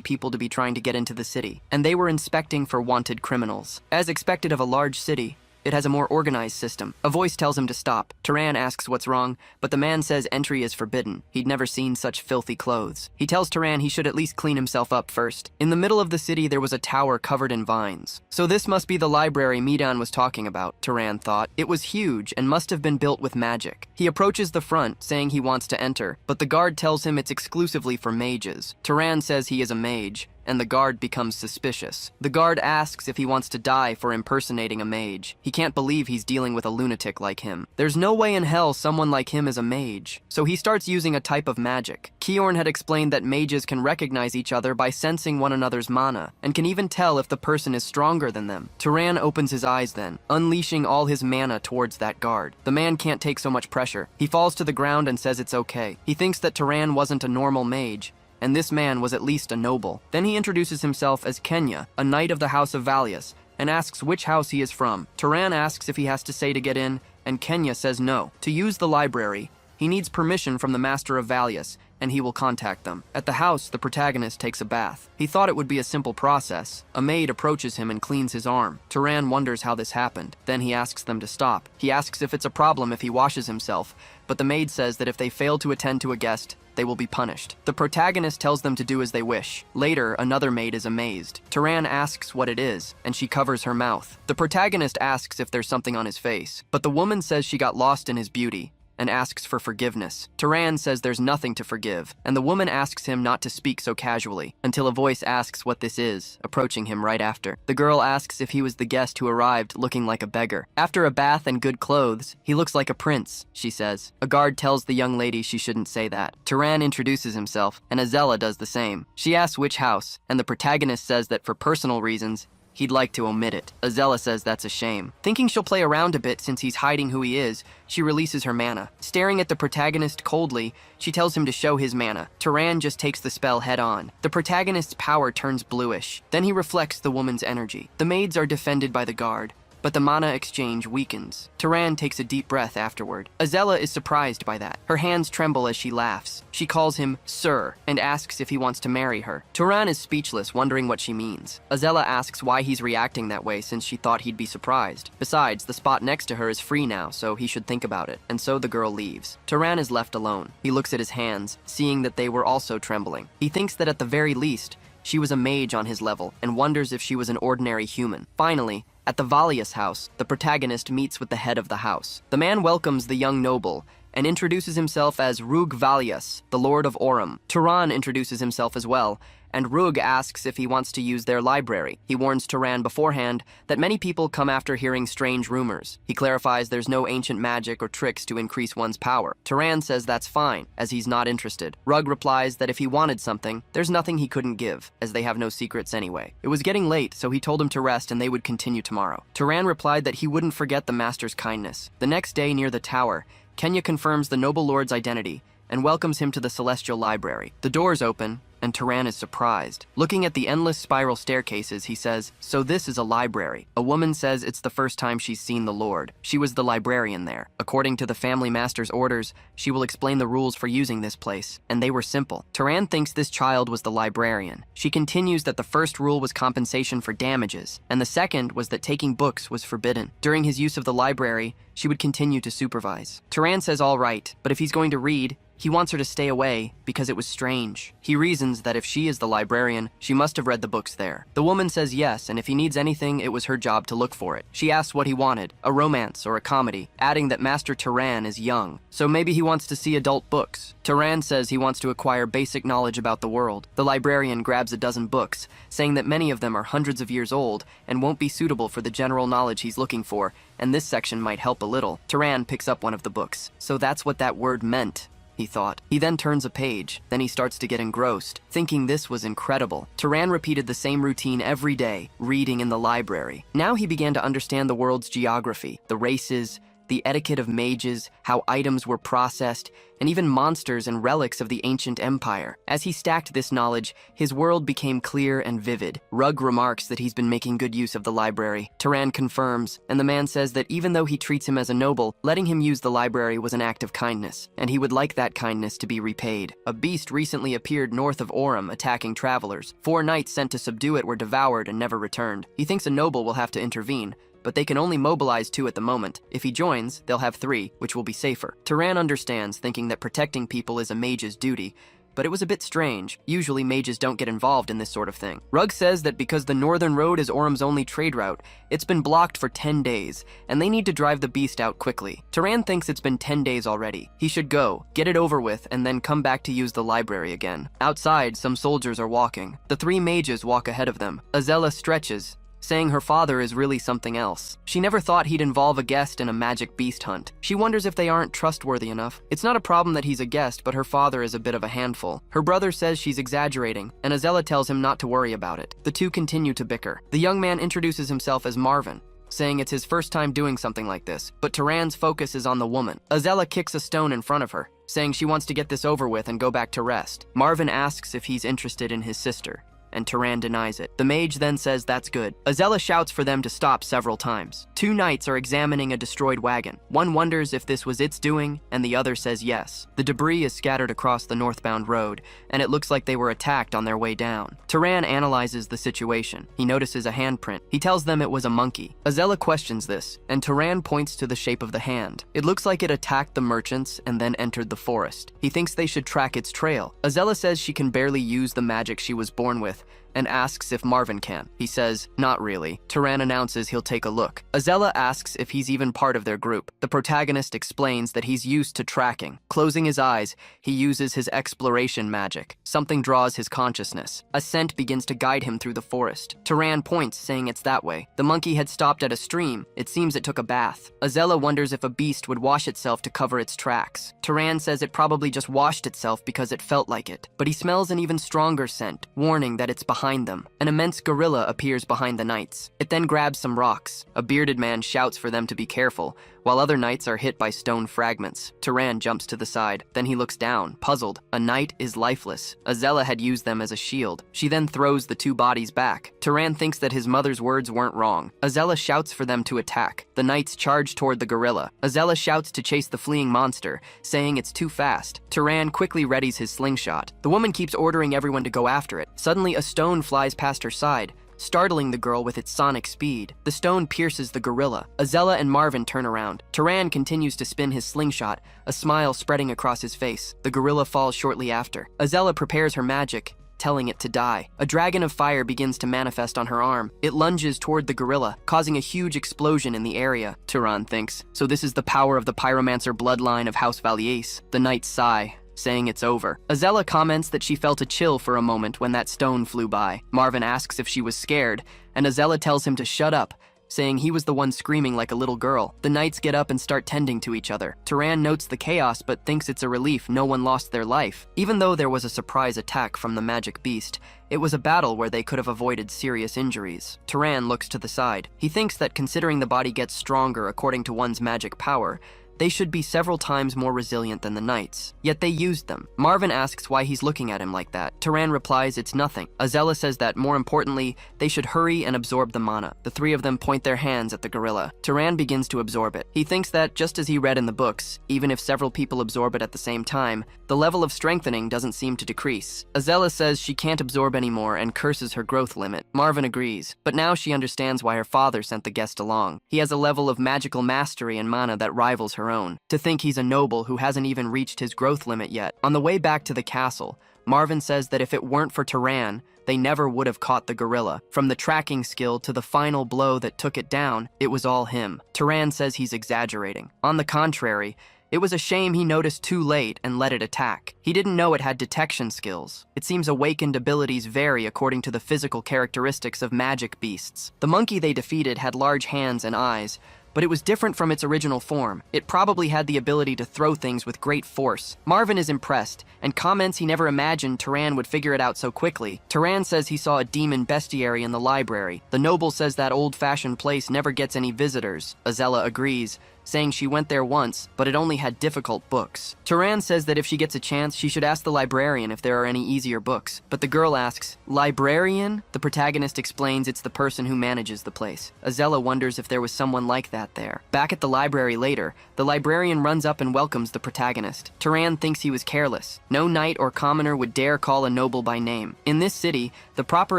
people to be trying to get into the city, and they were inspecting for wanted criminals. As expected of a large city, it has a more organized system. A voice tells him to stop. Turan asks what's wrong, but the man says entry is forbidden. He'd never seen such filthy clothes. He tells Turan he should at least clean himself up first. In the middle of the city, there was a tower covered in vines. So this must be the library Midan was talking about, Turan thought. It was huge and must have been built with magic. He approaches the front, saying he wants to enter, but the guard tells him it's exclusively for mages. Turan says he is a mage, and the guard becomes suspicious. The guard asks if he wants to die for impersonating a mage. He can't believe he's dealing with a lunatic like him. There's no way in hell someone like him is a mage, so he starts using a type of magic. Kiorn had explained that mages can recognize each other by sensing one another's mana, and can even tell if the person is stronger than them. Turan opens his eyes then, unleashing all his mana towards that guard. The man can't take so much pressure. He falls to the ground and says it's okay. He thinks that Turan wasn't a normal mage, and this man was at least a noble. Then he introduces himself as Kenya, a knight of the House of Valius, and asks which house he is from. Turan asks if he has to say to get in, and Kenya says no. To use the library, he needs permission from the Master of Valius, and he will contact them. At the house, the protagonist takes a bath. He thought it would be a simple process. A maid approaches him and cleans his arm. Turan wonders how this happened. Then he asks them to stop. He asks if it's a problem if he washes himself, but the maid says that if they fail to attend to a guest, they will be punished. The protagonist tells them to do as they wish. Later, another maid is amazed. Turan asks what it is, and she covers her mouth. The protagonist asks if there's something on his face, but the woman says she got lost in his beauty, and asks for forgiveness. Turan says there's nothing to forgive, and the woman asks him not to speak so casually, until a voice asks what this is, approaching him right after. The girl asks if he was the guest who arrived looking like a beggar. After a bath and good clothes, he looks like a prince, she says. A guard tells the young lady she shouldn't say that. Turan introduces himself, and Azella does the same. She asks which house, and the protagonist says that for personal reasons, he'd like to omit it. Azella says that's a shame. Thinking she'll play around a bit since he's hiding who he is, she releases her mana. Staring at the protagonist coldly, she tells him to show his mana. Turan just takes the spell head on. The protagonist's power turns bluish. Then he reflects the woman's energy. The maids are defended by the guard, but the mana exchange weakens. Turan takes a deep breath afterward. Azella is surprised by that. Her hands tremble as she laughs. She calls him Sir and asks if he wants to marry her. Turan is speechless, wondering what she means. Azella asks why he's reacting that way since she thought he'd be surprised. Besides, the spot next to her is free now, so he should think about it. And so the girl leaves. Turan is left alone. He looks at his hands, seeing that they were also trembling. He thinks that at the very least, she was a mage on his level, and wonders if she was an ordinary human. Finally, at the Valius house, the protagonist meets with the head of the house. The man welcomes the young noble and introduces himself as Rug Valius, the Lord of Orem. Turan introduces himself as well, and Rug asks if he wants to use their library. He warns Turan beforehand that many people come after hearing strange rumors. He clarifies there's no ancient magic or tricks to increase one's power. Turan says that's fine, as he's not interested. Rug replies that if he wanted something, there's nothing he couldn't give, as they have no secrets anyway. It was getting late, so he told him to rest and they would continue tomorrow. Turan replied that he wouldn't forget the master's kindness. The next day near the tower, Kenya confirms the noble lord's identity and welcomes him to the celestial library. The doors open, and Turan is surprised. Looking at the endless spiral staircases, he says, "So this is a library." A woman says it's the first time she's seen the Lord. She was the librarian there. According to the family master's orders, she will explain the rules for using this place, and they were simple. Turan thinks this child was the librarian. She continues that the first rule was compensation for damages, and the second was that taking books was forbidden. During his use of the library, she would continue to supervise. Turan says all right, but if he's going to read, he wants her to stay away because it was strange. He reasons that if she is the librarian, she must have read the books there. The woman says yes, and if he needs anything, it was her job to look for it. She asks what he wanted, a romance or a comedy, adding that Master Turan is young, so maybe he wants to see adult books. Turan says he wants to acquire basic knowledge about the world. The librarian grabs a dozen books, saying that many of them are hundreds of years old and won't be suitable for the general knowledge he's looking for, and this section might help a little. Turan picks up one of the books. So that's what that word meant, he thought. He then turns a page. Then he starts to get engrossed, thinking this was incredible. Turan repeated the same routine every day, reading in the library. Now he began to understand the world's geography, the races, the etiquette of mages, how items were processed, and even monsters and relics of the ancient empire. As he stacked this knowledge, his world became clear and vivid. Rug remarks that he's been making good use of the library. Turan confirms, and the man says that even though he treats him as a noble, letting him use the library was an act of kindness, and he would like that kindness to be repaid. A beast recently appeared north of Orem, attacking travelers. 4 knights sent to subdue it were devoured and never returned. He thinks a noble will have to intervene, but they can only mobilize 2 at the moment. If he joins, they'll have 3, which will be safer. Turan understands, thinking that protecting people is a mage's duty, but it was a bit strange. Usually mages don't get involved in this sort of thing. Rug says that because the northern road is Orem's only trade route, it's been blocked for 10 days, and they need to drive the beast out quickly. Turan thinks it's been 10 days already. He should go, get it over with, and then come back to use the library again. Outside, some soldiers are walking. The 3 mages walk ahead of them. Azella stretches, saying her father is really something else. She never thought he'd involve a guest in a magic beast hunt. She wonders if they aren't trustworthy enough. It's not a problem that he's a guest, but her father is a bit of a handful. Her brother says she's exaggerating, and Azella tells him not to worry about it. The 2 continue to bicker. The young man introduces himself as Marvin, saying it's his first time doing something like this, but Turan's focus is on the woman. Azella kicks a stone in front of her, saying she wants to get this over with and go back to rest. Marvin asks if he's interested in his sister, and Turan denies it. The mage then says that's good. Azella shouts for them to stop several times. 2 knights are examining a destroyed wagon. One wonders if this was its doing, and the other says yes. The debris is scattered across the northbound road, and it looks like they were attacked on their way down. Turan analyzes the situation. He notices a handprint. He tells them it was a monkey. Azella questions this, and Turan points to the shape of the hand. It looks like it attacked the merchants and then entered the forest. He thinks they should track its trail. Azella says she can barely use the magic she was born with, and asks if Marvin can. He says, not really. Turan announces he'll take a look. Azella asks if he's even part of their group. The protagonist explains that he's used to tracking. Closing his eyes, he uses his exploration magic. Something draws his consciousness. A scent begins to guide him through the forest. Turan points, saying it's that way. The monkey had stopped at a stream. It seems it took a bath. Azella wonders if a beast would wash itself to cover its tracks. Turan says it probably just washed itself because it felt like it. But he smells an even stronger scent, warning that it's behind them. An immense gorilla appears behind the knights. It then grabs some rocks. A bearded man shouts for them to be careful, while other knights are hit by stone fragments. Turan jumps to the side. Then he looks down, puzzled. A knight is lifeless. Azella had used them as a shield. She then throws the 2 bodies back. Turan thinks that his mother's words weren't wrong. Azella shouts for them to attack. The knights charge toward the gorilla. Azella shouts to chase the fleeing monster, saying it's too fast. Turan quickly readies his slingshot. The woman keeps ordering everyone to go after it. Suddenly, a stone flies past her side, startling the girl with its sonic speed. The stone pierces the gorilla. Azella and Marvin turn around. Turan continues to spin his slingshot, a smile spreading across his face. The gorilla falls shortly after. Azella prepares her magic, telling it to die. A dragon of fire begins to manifest on her arm. It lunges toward the gorilla, causing a huge explosion in the area. Turan thinks, so this is the power of the pyromancer bloodline of House Valies. The knights sigh. saying it's over. Azella comments that she felt a chill for a moment when that stone flew by. Marvin asks if she was scared, and Azella tells him to shut up, saying he was the one screaming like a little girl. The knights get up and start tending to each other. Turan notes the chaos but thinks it's a relief no one lost their life. Even though there was a surprise attack from the magic beast, it was a battle where they could have avoided serious injuries. Turan looks to the side. He thinks that considering the body gets stronger according to one's magic power, they should be several times more resilient than the knights. Yet they used them. Marvin asks why he's looking at him like that. Turan replies it's nothing. Azella says that, more importantly, they should hurry and absorb the mana. The three of them point their hands at the gorilla. Turan begins to absorb it. He thinks that, just as he read in the books, even if several people absorb it at the same time, the level of strengthening doesn't seem to decrease. Azella says she can't absorb anymore and curses her growth limit. Marvin agrees, but now she understands why her father sent the guest along. He has a level of magical mastery and mana that rivals her own. To think he's a noble who hasn't even reached his growth limit yet. On the way back to the castle, Marvin says that if it weren't for Turan, they never would have caught the gorilla. From the tracking skill to the final blow that took it down, it was all him. Turan says he's exaggerating. On the contrary, it was a shame he noticed too late and let it attack. He didn't know it had detection skills. It seems awakened abilities vary according to the physical characteristics of magic beasts. The monkey they defeated had large hands and eyes, but it was different from its original form. It probably had the ability to throw things with great force. Marvin is impressed, and comments he never imagined Turan would figure it out so quickly. Turan says he saw a demon bestiary in the library. The noble says that old-fashioned place never gets any visitors. Azella agrees, saying she went there once, but it only had difficult books. Turan says that if she gets a chance, she should ask the librarian if there are any easier books. But the girl asks, "Librarian?" The protagonist explains it's the person who manages the place. Azella wonders if there was someone like that there. Back at the library later, the librarian runs up and welcomes the protagonist. Turan thinks he was careless. No knight or commoner would dare call a noble by name. In this city, the proper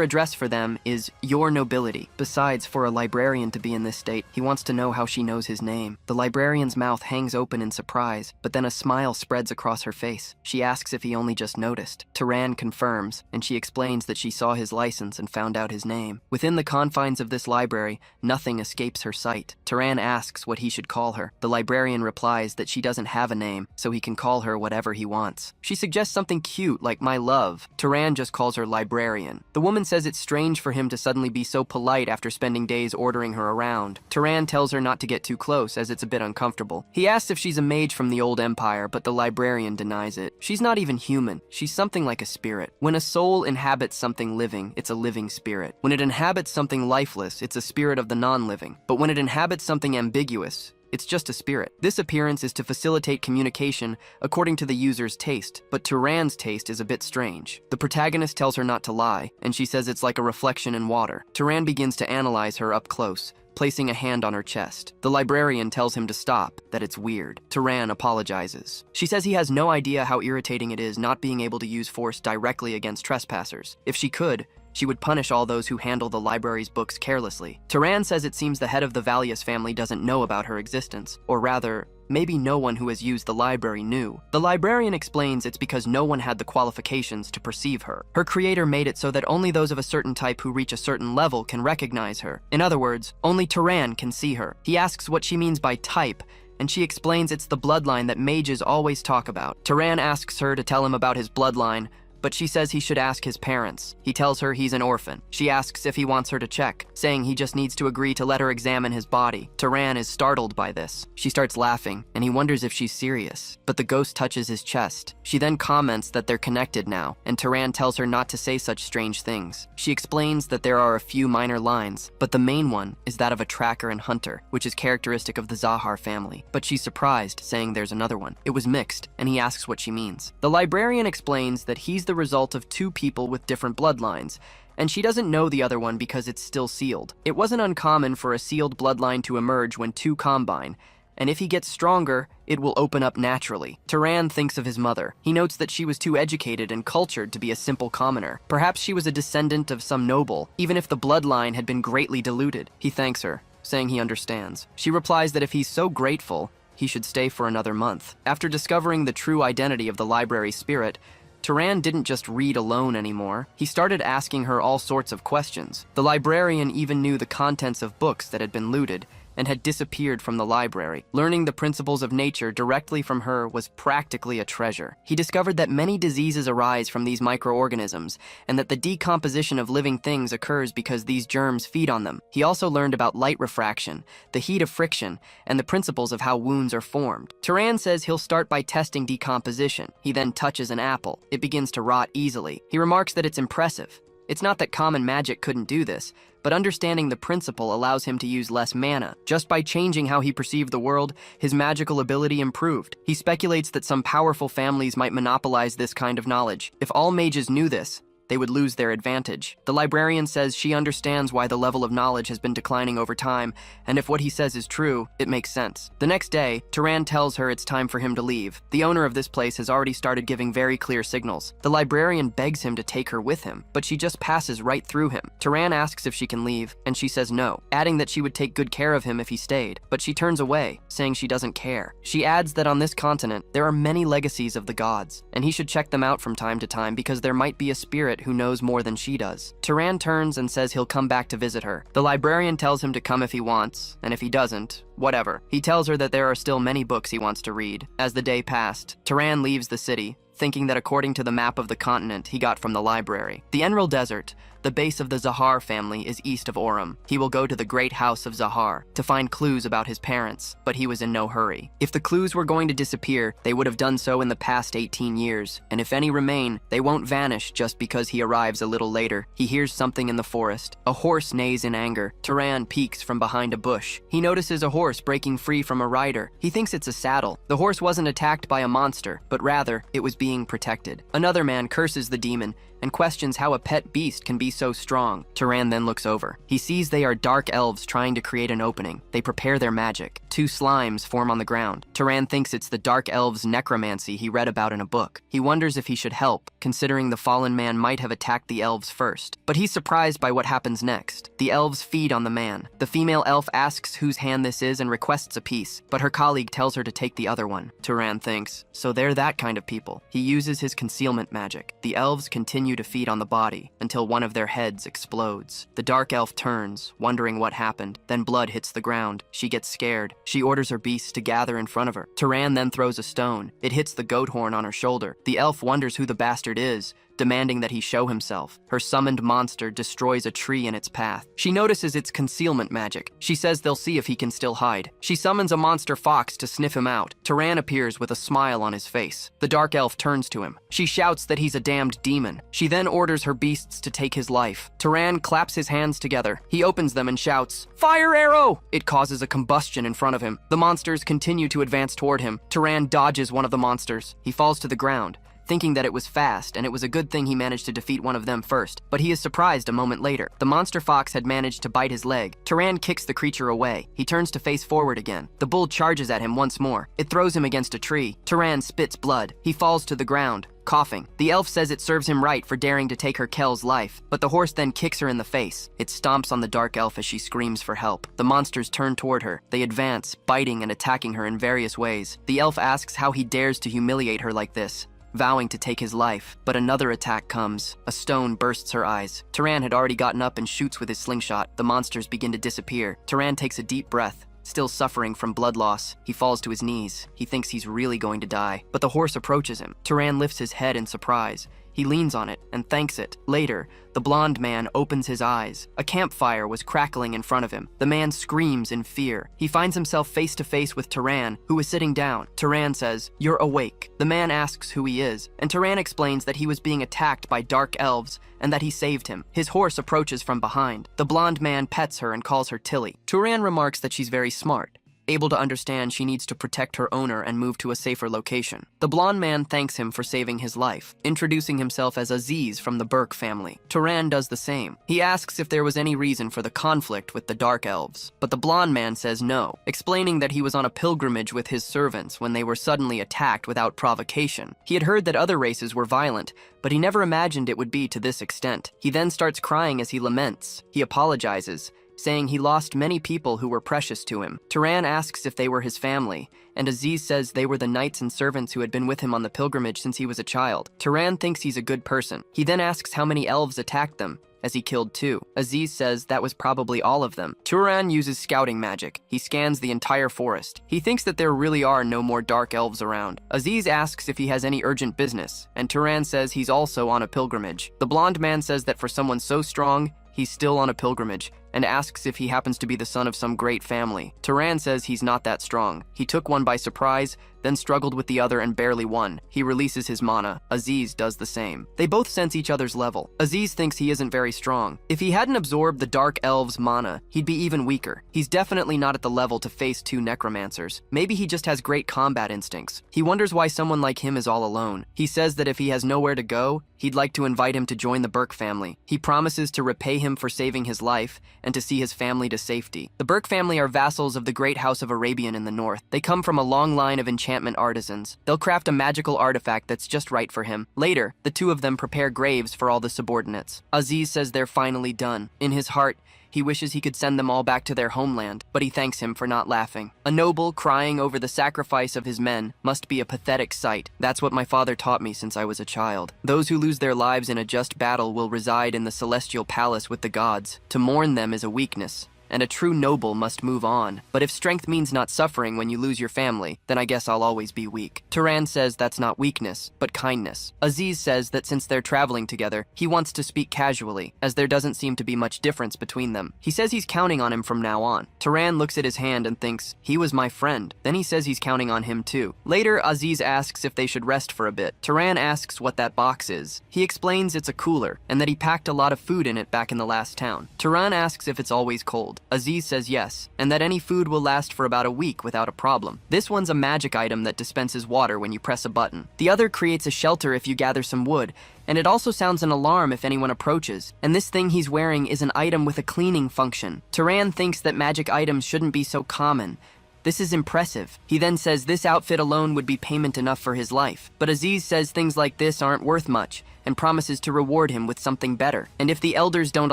address for them is your nobility. Besides, for a librarian to be in this state, he wants to know how she knows his name. The librarian's mouth hangs open in surprise, but then a smile spreads across her face. She asks if he only just noticed. Turan confirms, and she explains that she saw his license and found out his name. Within the confines of this library, nothing escapes her sight. Turan asks what he should call her. The librarian replies that she doesn't have a name, so he can call her whatever he wants. She suggests something cute like "my love." Turan just calls her librarian. The woman says it's strange for him to suddenly be so polite after spending days ordering her around. Turan tells her not to get too close as it's a bit uncomfortable. He asks if she's a mage from the old empire, but the librarian denies it. She's not even human. She's something like a spirit. When a soul inhabits something living, it's a living spirit. When it inhabits something lifeless, it's a spirit of the non-living. But when it inhabits something ambiguous, it's just a spirit. This appearance is to facilitate communication according to the user's taste, but Turan's taste is a bit strange. The protagonist tells her not to lie, and she says it's like a reflection in water. Turan begins to analyze her up close, placing a hand on her chest. The librarian tells him to stop, that it's weird. Turan apologizes. She says he has no idea how irritating it is not being able to use force directly against trespassers. If she could, she would punish all those who handle the library's books carelessly. Turan says it seems the head of the Valius family doesn't know about her existence, or rather, maybe no one who has used the library knew. The librarian explains it's because no one had the qualifications to perceive her. Her creator made it so that only those of a certain type who reach a certain level can recognize her. In other words, only Turan can see her. He asks what she means by type, and she explains it's the bloodline that mages always talk about. Turan asks her to tell him about his bloodline, but she says he should ask his parents. He tells her he's an orphan. She asks if he wants her to check, saying he just needs to agree to let her examine his body. Turan is startled by this. She starts laughing, and he wonders if she's serious, but the ghost touches his chest. She then comments that they're connected now, and Turan tells her not to say such strange things. She explains that there are a few minor lines, but the main one is that of a tracker and hunter, which is characteristic of the Zahar family. But she's surprised, saying there's another one. It was mixed, and he asks what she means. The librarian explains that he's the result of two people with different bloodlines, and she doesn't know the other one because it's still sealed. It wasn't uncommon for a sealed bloodline to emerge when two combine, and if he gets stronger, it will open up naturally. Turan thinks of his mother. He notes that she was too educated and cultured to be a simple commoner. Perhaps she was a descendant of some noble, even if the bloodline had been greatly diluted. He thanks her, saying he understands. She replies that if he's so grateful, he should stay for another month. After discovering the true identity of the library spirit, Turan didn't just read alone anymore. He started asking her all sorts of questions. The librarian even knew the contents of books that had been looted, and had disappeared from the library. Learning the principles of nature directly from her was practically a treasure. He discovered that many diseases arise from these microorganisms, and that the decomposition of living things occurs because these germs feed on them. He also learned about light refraction, the heat of friction, and the principles of how wounds are formed. Turan says he'll start by testing decomposition. He then touches an apple. It begins to rot easily. He remarks that it's impressive. It's not that common magic couldn't do this, but understanding the principle allows him to use less mana. Just by changing how he perceived the world, his magical ability improved. He speculates that some powerful families might monopolize this kind of knowledge. If all mages knew this, they would lose their advantage. The librarian says she understands why the level of knowledge has been declining over time, and if what he says is true, it makes sense. The next day, Turan tells her it's time for him to leave. The owner of this place has already started giving very clear signals. The librarian begs him to take her with him, but she just passes right through him. Turan asks if she can leave, and she says no, adding that she would take good care of him if he stayed, but she turns away, saying she doesn't care. She adds that on this continent, there are many legacies of the gods, and he should check them out from time to time because there might be a spirit who knows more than she does. Turan turns and says he'll come back to visit her. The librarian tells him to come if he wants, and if he doesn't, whatever. He tells her that there are still many books he wants to read. As the day passed, Turan leaves the city, thinking that according to the map of the continent he got from the library, the Enro Desert, the base of the Zahar family, is east of Orem. He will go to the great house of Zahar to find clues about his parents, but he was in no hurry. If the clues were going to disappear, they would have done so in the past 18 years, and if any remain, they won't vanish just because he arrives a little later. He hears something in the forest. A horse neighs in anger. Turan peeks from behind a bush. He notices a horse breaking free from a rider. He thinks it's a saddle. The horse wasn't attacked by a monster, but rather, it was being protected. Another man curses the demon and questions how a pet beast can be so strong. Turan then looks over. He sees they are dark elves trying to create an opening. They prepare their magic. 2 slimes form on the ground. Turan thinks it's the dark elves' necromancy he read about in a book. He wonders if he should help, considering the fallen man might have attacked the elves first. But he's surprised by what happens next. The elves feed on the man. The female elf asks whose hand this is and requests a piece, but her colleague tells her to take the other one. Turan thinks, so they're that kind of people. He uses his concealment magic. The elves continue to feed on the body until one of their heads explodes. The dark elf turns, wondering what happened. Then blood hits the ground. She gets scared. She orders her beasts to gather in front of her. Turan then throws a stone. It hits the goat horn on her shoulder. The elf wonders who the bastard is, demanding that he show himself. Her summoned monster destroys a tree in its path. She notices its concealment magic. She says they'll see if he can still hide. She summons a monster fox to sniff him out. Turan appears with a smile on his face. The dark elf turns to him. She shouts that he's a damned demon. She then orders her beasts to take his life. Turan claps his hands together. He opens them and shouts, "Fire arrow!" It causes a combustion in front of him. The monsters continue to advance toward him. Turan dodges one of the monsters. He falls to the ground, thinking that it was fast, and it was a good thing he managed to defeat one of them first, but he is surprised a moment later. The monster fox had managed to bite his leg. Turan kicks the creature away. He turns to face forward again. The bull charges at him once more. It throws him against a tree. Turan spits blood. He falls to the ground, coughing. The elf says it serves him right for daring to take her Kel's life, but the horse then kicks her in the face. It stomps on the dark elf as she screams for help. The monsters turn toward her. They advance, biting and attacking her in various ways. The elf asks how he dares to humiliate her like this, vowing to take his life, but another attack comes. A stone bursts her eyes. Turan had already gotten up and shoots with his slingshot. The monsters begin to disappear. Turan takes a deep breath. Still suffering from blood loss, he falls to his knees. He thinks he's really going to die, but the horse approaches him. Turan lifts his head in surprise. He leans on it and thanks it. Later, the blonde man opens his eyes. A campfire was crackling in front of him. The man screams in fear. He finds himself face to face with Turan, who is sitting down. Turan says, "You're awake." The man asks who he is, and Turan explains that he was being attacked by dark elves and that he saved him. His horse approaches from behind. The blonde man pets her and calls her Tilly. Turan remarks that she's very smart, able to understand she needs to protect her owner and move to a safer location. The blonde man thanks him for saving his life, introducing himself as Aziz from the Burke family. Turan does the same. He asks if there was any reason for the conflict with the dark elves, but the blonde man says no, explaining that he was on a pilgrimage with his servants when they were suddenly attacked without provocation. He had heard that other races were violent, but he never imagined it would be to this extent. He then starts crying as he laments. He apologizes, saying he lost many people who were precious to him. Turan asks if they were his family, and Aziz says they were the knights and servants who had been with him on the pilgrimage since he was a child. Turan thinks he's a good person. He then asks how many elves attacked them, as he killed 2. Aziz says that was probably all of them. Turan uses scouting magic. He scans the entire forest. He thinks that there really are no more dark elves around. Aziz asks if he has any urgent business, and Turan says he's also on a pilgrimage. The blonde man says that for someone so strong, he's still on a pilgrimage, and asks if he happens to be the son of some great family. Turan says he's not that strong. He took one by surprise, then struggled with the other and barely won. He releases his mana. Aziz does the same. They both sense each other's level. Aziz thinks he isn't very strong. If he hadn't absorbed the Dark Elves' mana, he'd be even weaker. He's definitely not at the level to face 2 necromancers. Maybe he just has great combat instincts. He wonders why someone like him is all alone. He says that if he has nowhere to go, he'd like to invite him to join the Burke family. He promises to repay him for saving his life and to see his family to safety. The Burke family are vassals of the Great House of Arabian in the north. They come from a long line of enchantment artisans. They'll craft a magical artifact that's just right for him. Later, the 2 of them prepare graves for all the subordinates. Aziz says they're finally done. In his heart, he wishes he could send them all back to their homeland, but he thanks him for not laughing. A noble crying over the sacrifice of his men must be a pathetic sight. That's what my father taught me since I was a child. Those who lose their lives in a just battle will reside in the celestial palace with the gods. To mourn them is a weakness, and a true noble must move on. But if strength means not suffering when you lose your family, then I guess I'll always be weak. Turan says that's not weakness, but kindness. Aziz says that since they're traveling together, he wants to speak casually, as there doesn't seem to be much difference between them. He says he's counting on him from now on. Turan looks at his hand and thinks, he was my friend. Then he says he's counting on him too. Later, Aziz asks if they should rest for a bit. Turan asks what that box is. He explains it's a cooler, and that he packed a lot of food in it back in the last town. Turan asks if it's always cold. Aziz says yes, and that any food will last for about a week without a problem. This one's a magic item that dispenses water when you press a button. The other creates a shelter if you gather some wood, and it also sounds an alarm if anyone approaches. And this thing he's wearing is an item with a cleaning function. Turan thinks that magic items shouldn't be so common. This is impressive. He then says this outfit alone would be payment enough for his life. But Aziz says things like this aren't worth much, and promises to reward him with something better. And if the elders don't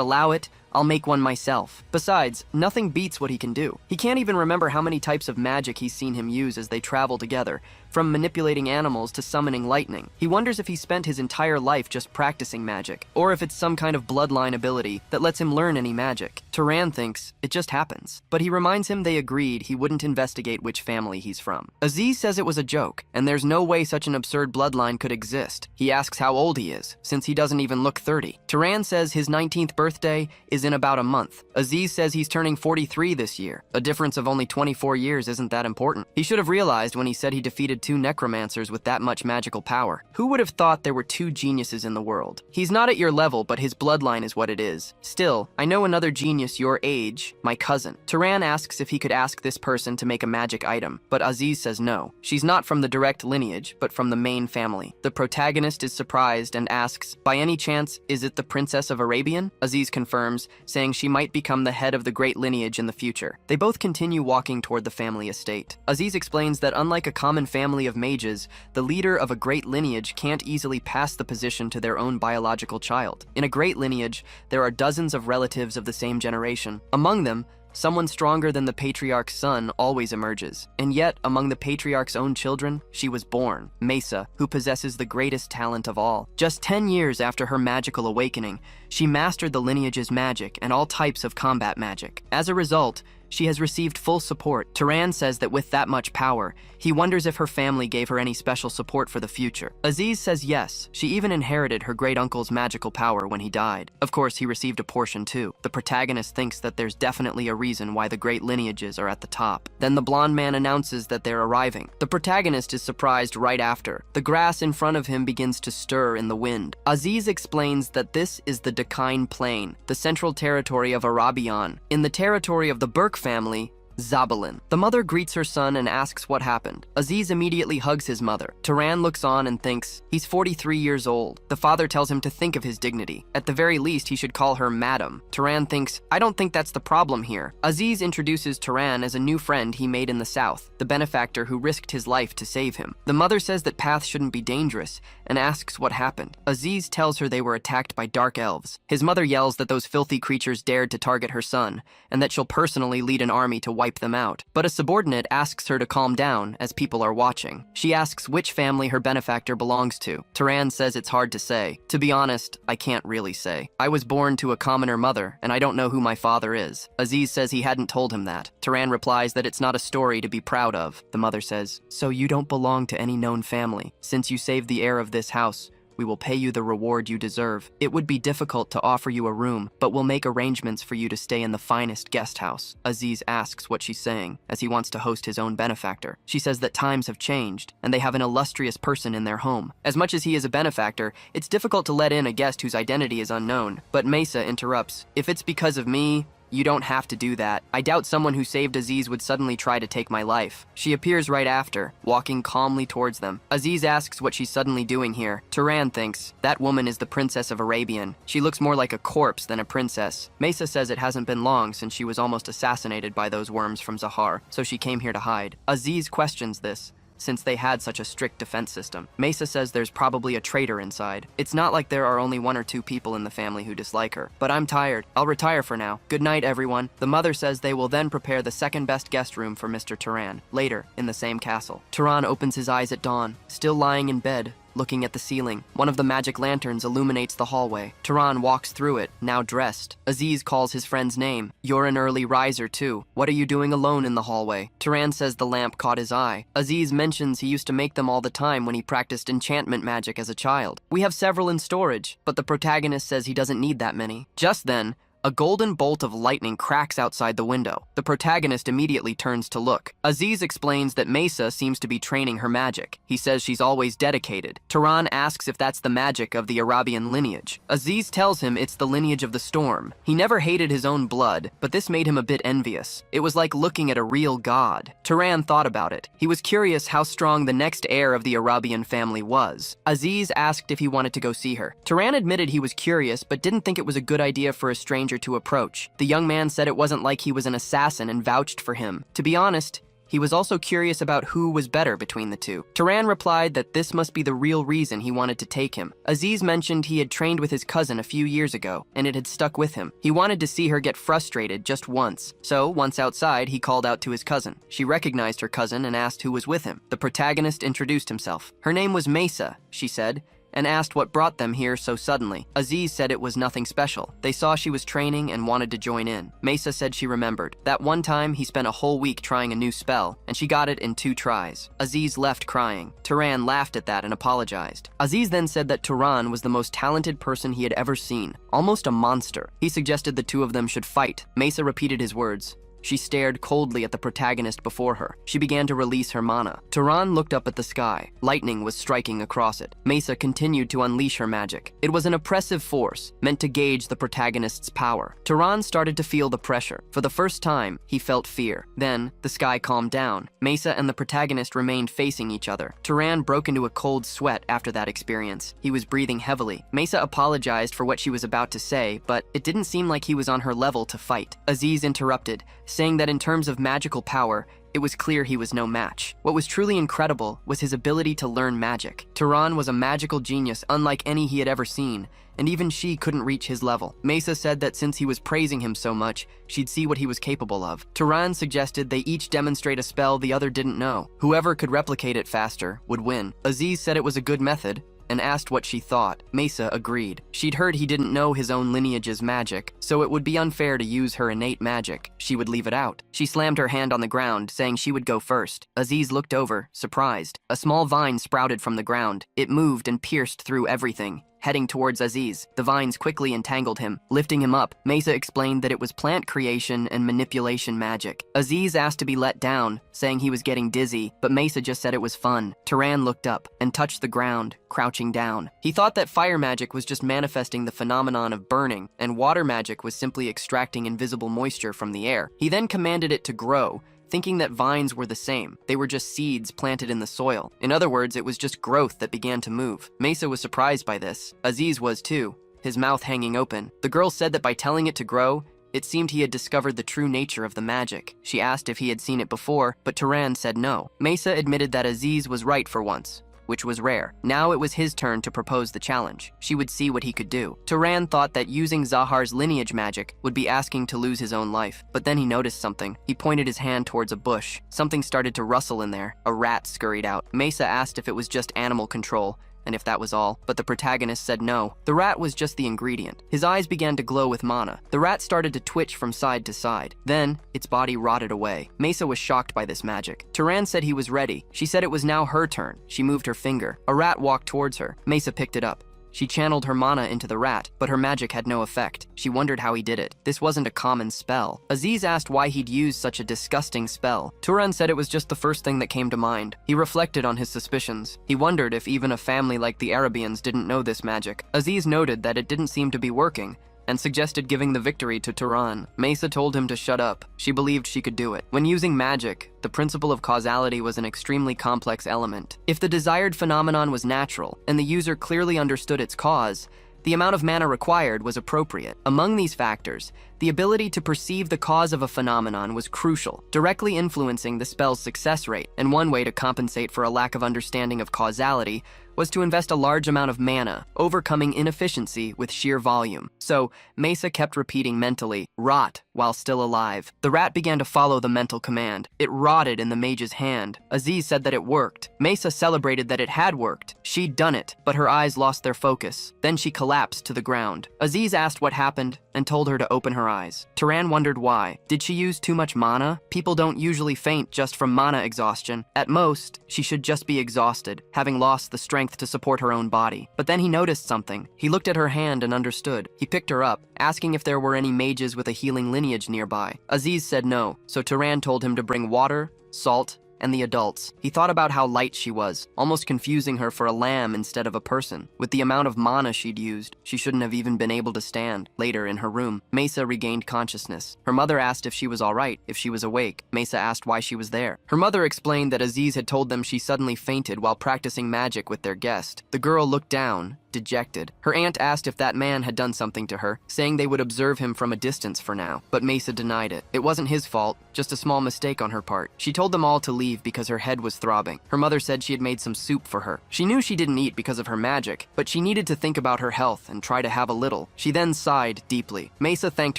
allow it, I'll make one myself. Besides, nothing beats what he can do. He can't even remember how many types of magic he's seen him use as they travel together, from manipulating animals to summoning lightning. He wonders if he spent his entire life just practicing magic, or if it's some kind of bloodline ability that lets him learn any magic. Turan thinks it just happens, but he reminds him they agreed he wouldn't investigate which family he's from. Aziz says it was a joke, and there's no way such an absurd bloodline could exist. He asks how old he is, since he doesn't even look 30. Turan says his 19th birthday is in about a month. Aziz says he's turning 43 this year. A difference of only 24 years isn't that important. He should have realized when he said he defeated 2 necromancers with that much magical power. Who would have thought there were 2 geniuses in the world? He's not at your level, but his bloodline is what it is. Still, I know another genius your age, my cousin. Turan asks if he could ask this person to make a magic item, but Aziz says no. She's not from the direct lineage, but from the main family. The protagonist is surprised and asks, by any chance, is it the Princess of Arabian? Aziz confirms, saying she might become the head of the great lineage in the future. They both continue walking toward the family estate. Aziz explains that unlike a common family of mages, the leader of a great lineage can't easily pass the position to their own biological child. In a great lineage, there are dozens of relatives of the same generation. Among them, someone stronger than the patriarch's son always emerges. And yet, among the patriarch's own children, she was born, Mesa, who possesses the greatest talent of all. Just 10 years after her magical awakening, she mastered the lineage's magic and all types of combat magic. As a result, she has received full support. Turan says that with that much power, he wonders if her family gave her any special support for the future. Aziz says yes, she even inherited her great-uncle's magical power when he died. Of course, he received a portion too. The protagonist thinks that there's definitely a reason why the great lineages are at the top. Then the blonde man announces that they're arriving. The protagonist is surprised right after. The grass in front of him begins to stir in the wind. Aziz explains that this is the Dakine Plain, the central territory of Arabian. In the territory of the Burke family, Zabalin. The mother greets her son and asks what happened. Aziz immediately hugs his mother. Turan looks on and thinks, he's 43 years old. The father tells him to think of his dignity. At the very least, he should call her madam. Turan thinks, I don't think that's the problem here. Aziz introduces Turan as a new friend he made in the south, the benefactor who risked his life to save him. The mother says that paths shouldn't be dangerous and asks what happened. Aziz tells her they were attacked by dark elves. His mother yells that those filthy creatures dared to target her son and that she'll personally lead an army to wipe them out. But a subordinate asks her to calm down as people are watching. She asks which family her benefactor belongs to. Turan says it's hard to say. To be honest, I can't really say. I was born to a commoner mother and I don't know who my father is. Aziz says he hadn't told him that. Turan replies that it's not a story to be proud of. The mother says, so you don't belong to any known family. Since you saved the heir of this house, we will pay you the reward you deserve. It would be difficult to offer you a room, but we'll make arrangements for you to stay in the finest guest house. Aziz asks what she's saying, as he wants to host his own benefactor. She says that times have changed, and they have an illustrious person in their home. As much as he is a benefactor, it's difficult to let in a guest whose identity is unknown. But Mesa interrupts. If it's because of me, you don't have to do that. I doubt someone who saved Aziz would suddenly try to take my life. She appears right after, walking calmly towards them. Aziz asks what she's suddenly doing here. Turan thinks, that woman is the Princess of Arabian. She looks more like a corpse than a princess. Mesa says it hasn't been long since she was almost assassinated by those worms from Zahar, so she came here to hide. Aziz questions this, since they had such a strict defense system. Mesa says there's probably a traitor inside. It's not like there are only 1 or 2 people in the family who dislike her. But I'm tired. I'll retire for now. Good night, everyone. The mother says they will then prepare the second best guest room for Mr. Turan, later in the same castle. Turan opens his eyes at dawn, still lying in bed, looking at the ceiling. One of the magic lanterns illuminates the hallway. Turan walks through it, now dressed. Aziz calls his friend's name. You're an early riser too. What are you doing alone in the hallway? Turan says the lamp caught his eye. Aziz mentions he used to make them all the time when he practiced enchantment magic as a child. We have several in storage, but the protagonist says he doesn't need that many. Just then, a golden bolt of lightning cracks outside the window. The protagonist immediately turns to look. Aziz explains that Mesa seems to be training her magic. He says she's always dedicated. Turan asks if that's the magic of the Arabian lineage. Aziz tells him it's the lineage of the storm. He never hated his own blood, but this made him a bit envious. It was like looking at a real god. Turan thought about it. He was curious how strong the next heir of the Arabian family was. Aziz asked if he wanted to go see her. Turan admitted he was curious, but didn't think it was a good idea for a stranger to approach. The young man said it wasn't like he was an assassin and vouched for him. To be honest, he was also curious about who was better between the two. Turan replied that this must be the real reason he wanted to take him. Aziz mentioned he had trained with his cousin a few years ago, and it had stuck with him. He wanted to see her get frustrated just once. So, once outside, he called out to his cousin. She recognized her cousin and asked who was with him. The protagonist introduced himself. Her name was Mesa, she said, and asked what brought them here so suddenly. Aziz said it was nothing special. They saw she was training and wanted to join in. Mesa said she remembered. That one time, he spent a whole week trying a new spell, and she got it in 2 tries. Aziz left crying. Turan laughed at that and apologized. Aziz then said that Turan was the most talented person he had ever seen, almost a monster. He suggested the 2 of them should fight. Mesa repeated his words. She stared coldly at the protagonist before her. She began to release her mana. Turan looked up at the sky. Lightning was striking across it. Mesa continued to unleash her magic. It was an oppressive force, meant to gauge the protagonist's power. Turan started to feel the pressure. For the first time, he felt fear. Then, the sky calmed down. Mesa and the protagonist remained facing each other. Turan broke into a cold sweat after that experience. He was breathing heavily. Mesa apologized for what she was about to say, but it didn't seem like he was on her level to fight. Aziz interrupted, saying that in terms of magical power, it was clear he was no match. What was truly incredible was his ability to learn magic. Turan was a magical genius unlike any he had ever seen, and even she couldn't reach his level. Mesa said that since he was praising him so much, she'd see what he was capable of. Turan suggested they each demonstrate a spell the other didn't know. Whoever could replicate it faster would win. Aziz said it was a good method, and asked what she thought. Mesa agreed. She'd heard he didn't know his own lineage's magic, so it would be unfair to use her innate magic. She would leave it out. She slammed her hand on the ground, saying she would go first. Aziz looked over, surprised. A small vine sprouted from the ground. It moved and pierced through everything. heading towards Aziz. The vines quickly entangled him, lifting him up. Mesa explained that it was plant creation and manipulation magic. Aziz asked to be let down, saying he was getting dizzy, but Mesa just said it was fun. Turan looked up and touched the ground, crouching down. He thought that fire magic was just manifesting the phenomenon of burning, and water magic was simply extracting invisible moisture from the air. He then commanded it to grow, thinking that vines were the same. They were just seeds planted in the soil. In other words, it was just growth that began to move. Mesa was surprised by this. Aziz was too, his mouth hanging open. The girl said that by telling it to grow, it seemed he had discovered the true nature of the magic. She asked if he had seen it before, but Turan said no. Mesa admitted that Aziz was right for once, which was rare. Now it was his turn to propose the challenge. She would see what he could do. Turan thought that using Zahar's lineage magic would be asking to lose his own life, but then he noticed something. He pointed his hand towards a bush. Something started to rustle in there. A rat scurried out. Mesa asked if it was just animal control, and if that was all, but the protagonist said no. The rat was just the ingredient. His eyes began to glow with mana. The rat started to twitch from side to side. Then, its body rotted away. Mesa was shocked by this magic. Turan said he was ready. She said it was now her turn. She moved her finger. A rat walked towards her. Mesa picked it up. She channeled her mana into the rat, but her magic had no effect. She wondered how he did it. This wasn't a common spell. Aziz asked why he'd used such a disgusting spell. Turan said it was just the first thing that came to mind. He reflected on his suspicions. He wondered if even a family like the Arabians didn't know this magic. Aziz noted that it didn't seem to be working, and suggested giving the victory to Turan. Mesa told him to shut up. She believed she could do it. When using magic, the principle of causality was an extremely complex element. If the desired phenomenon was natural, and the user clearly understood its cause, the amount of mana required was appropriate. Among these factors, the ability to perceive the cause of a phenomenon was crucial, directly influencing the spell's success rate, and one way to compensate for a lack of understanding of causality was to invest a large amount of mana, overcoming inefficiency with sheer volume. So, Mesa kept repeating mentally, "Rot," while still alive. The rat began to follow the mental command. It rotted in the mage's hand. Aziz said that it worked. Mesa celebrated that it had worked. She'd done it, but her eyes lost their focus. Then she collapsed to the ground. Aziz asked what happened and told her to open her eyes. Turan wondered why. Did she use too much mana? People don't usually faint just from mana exhaustion. At most, she should just be exhausted, having lost the strength to support her own body. But then he noticed something. He looked at her hand and understood. He picked her up, asking if there were any mages with a healing lineage nearby. Aziz said no, so Turan told him to bring water, salt, and the adults. He thought about how light she was, almost confusing her for a lamb instead of a person. With the amount of mana she'd used, she shouldn't have even been able to stand. Later, in her room, Mesa regained consciousness. Her mother asked if she was all right, if she was awake. Mesa asked why she was there. Her mother explained that Aziz had told them she suddenly fainted while practicing magic with their guest. The girl looked down, dejected. Her aunt asked if that man had done something to her, saying they would observe him from a distance for now, but Mesa denied it. It wasn't his fault, just a small mistake on her part. She told them all to leave because her head was throbbing. Her mother said she had made some soup for her. She knew she didn't eat because of her magic, but she needed to think about her health and try to have a little. She then sighed deeply. Mesa thanked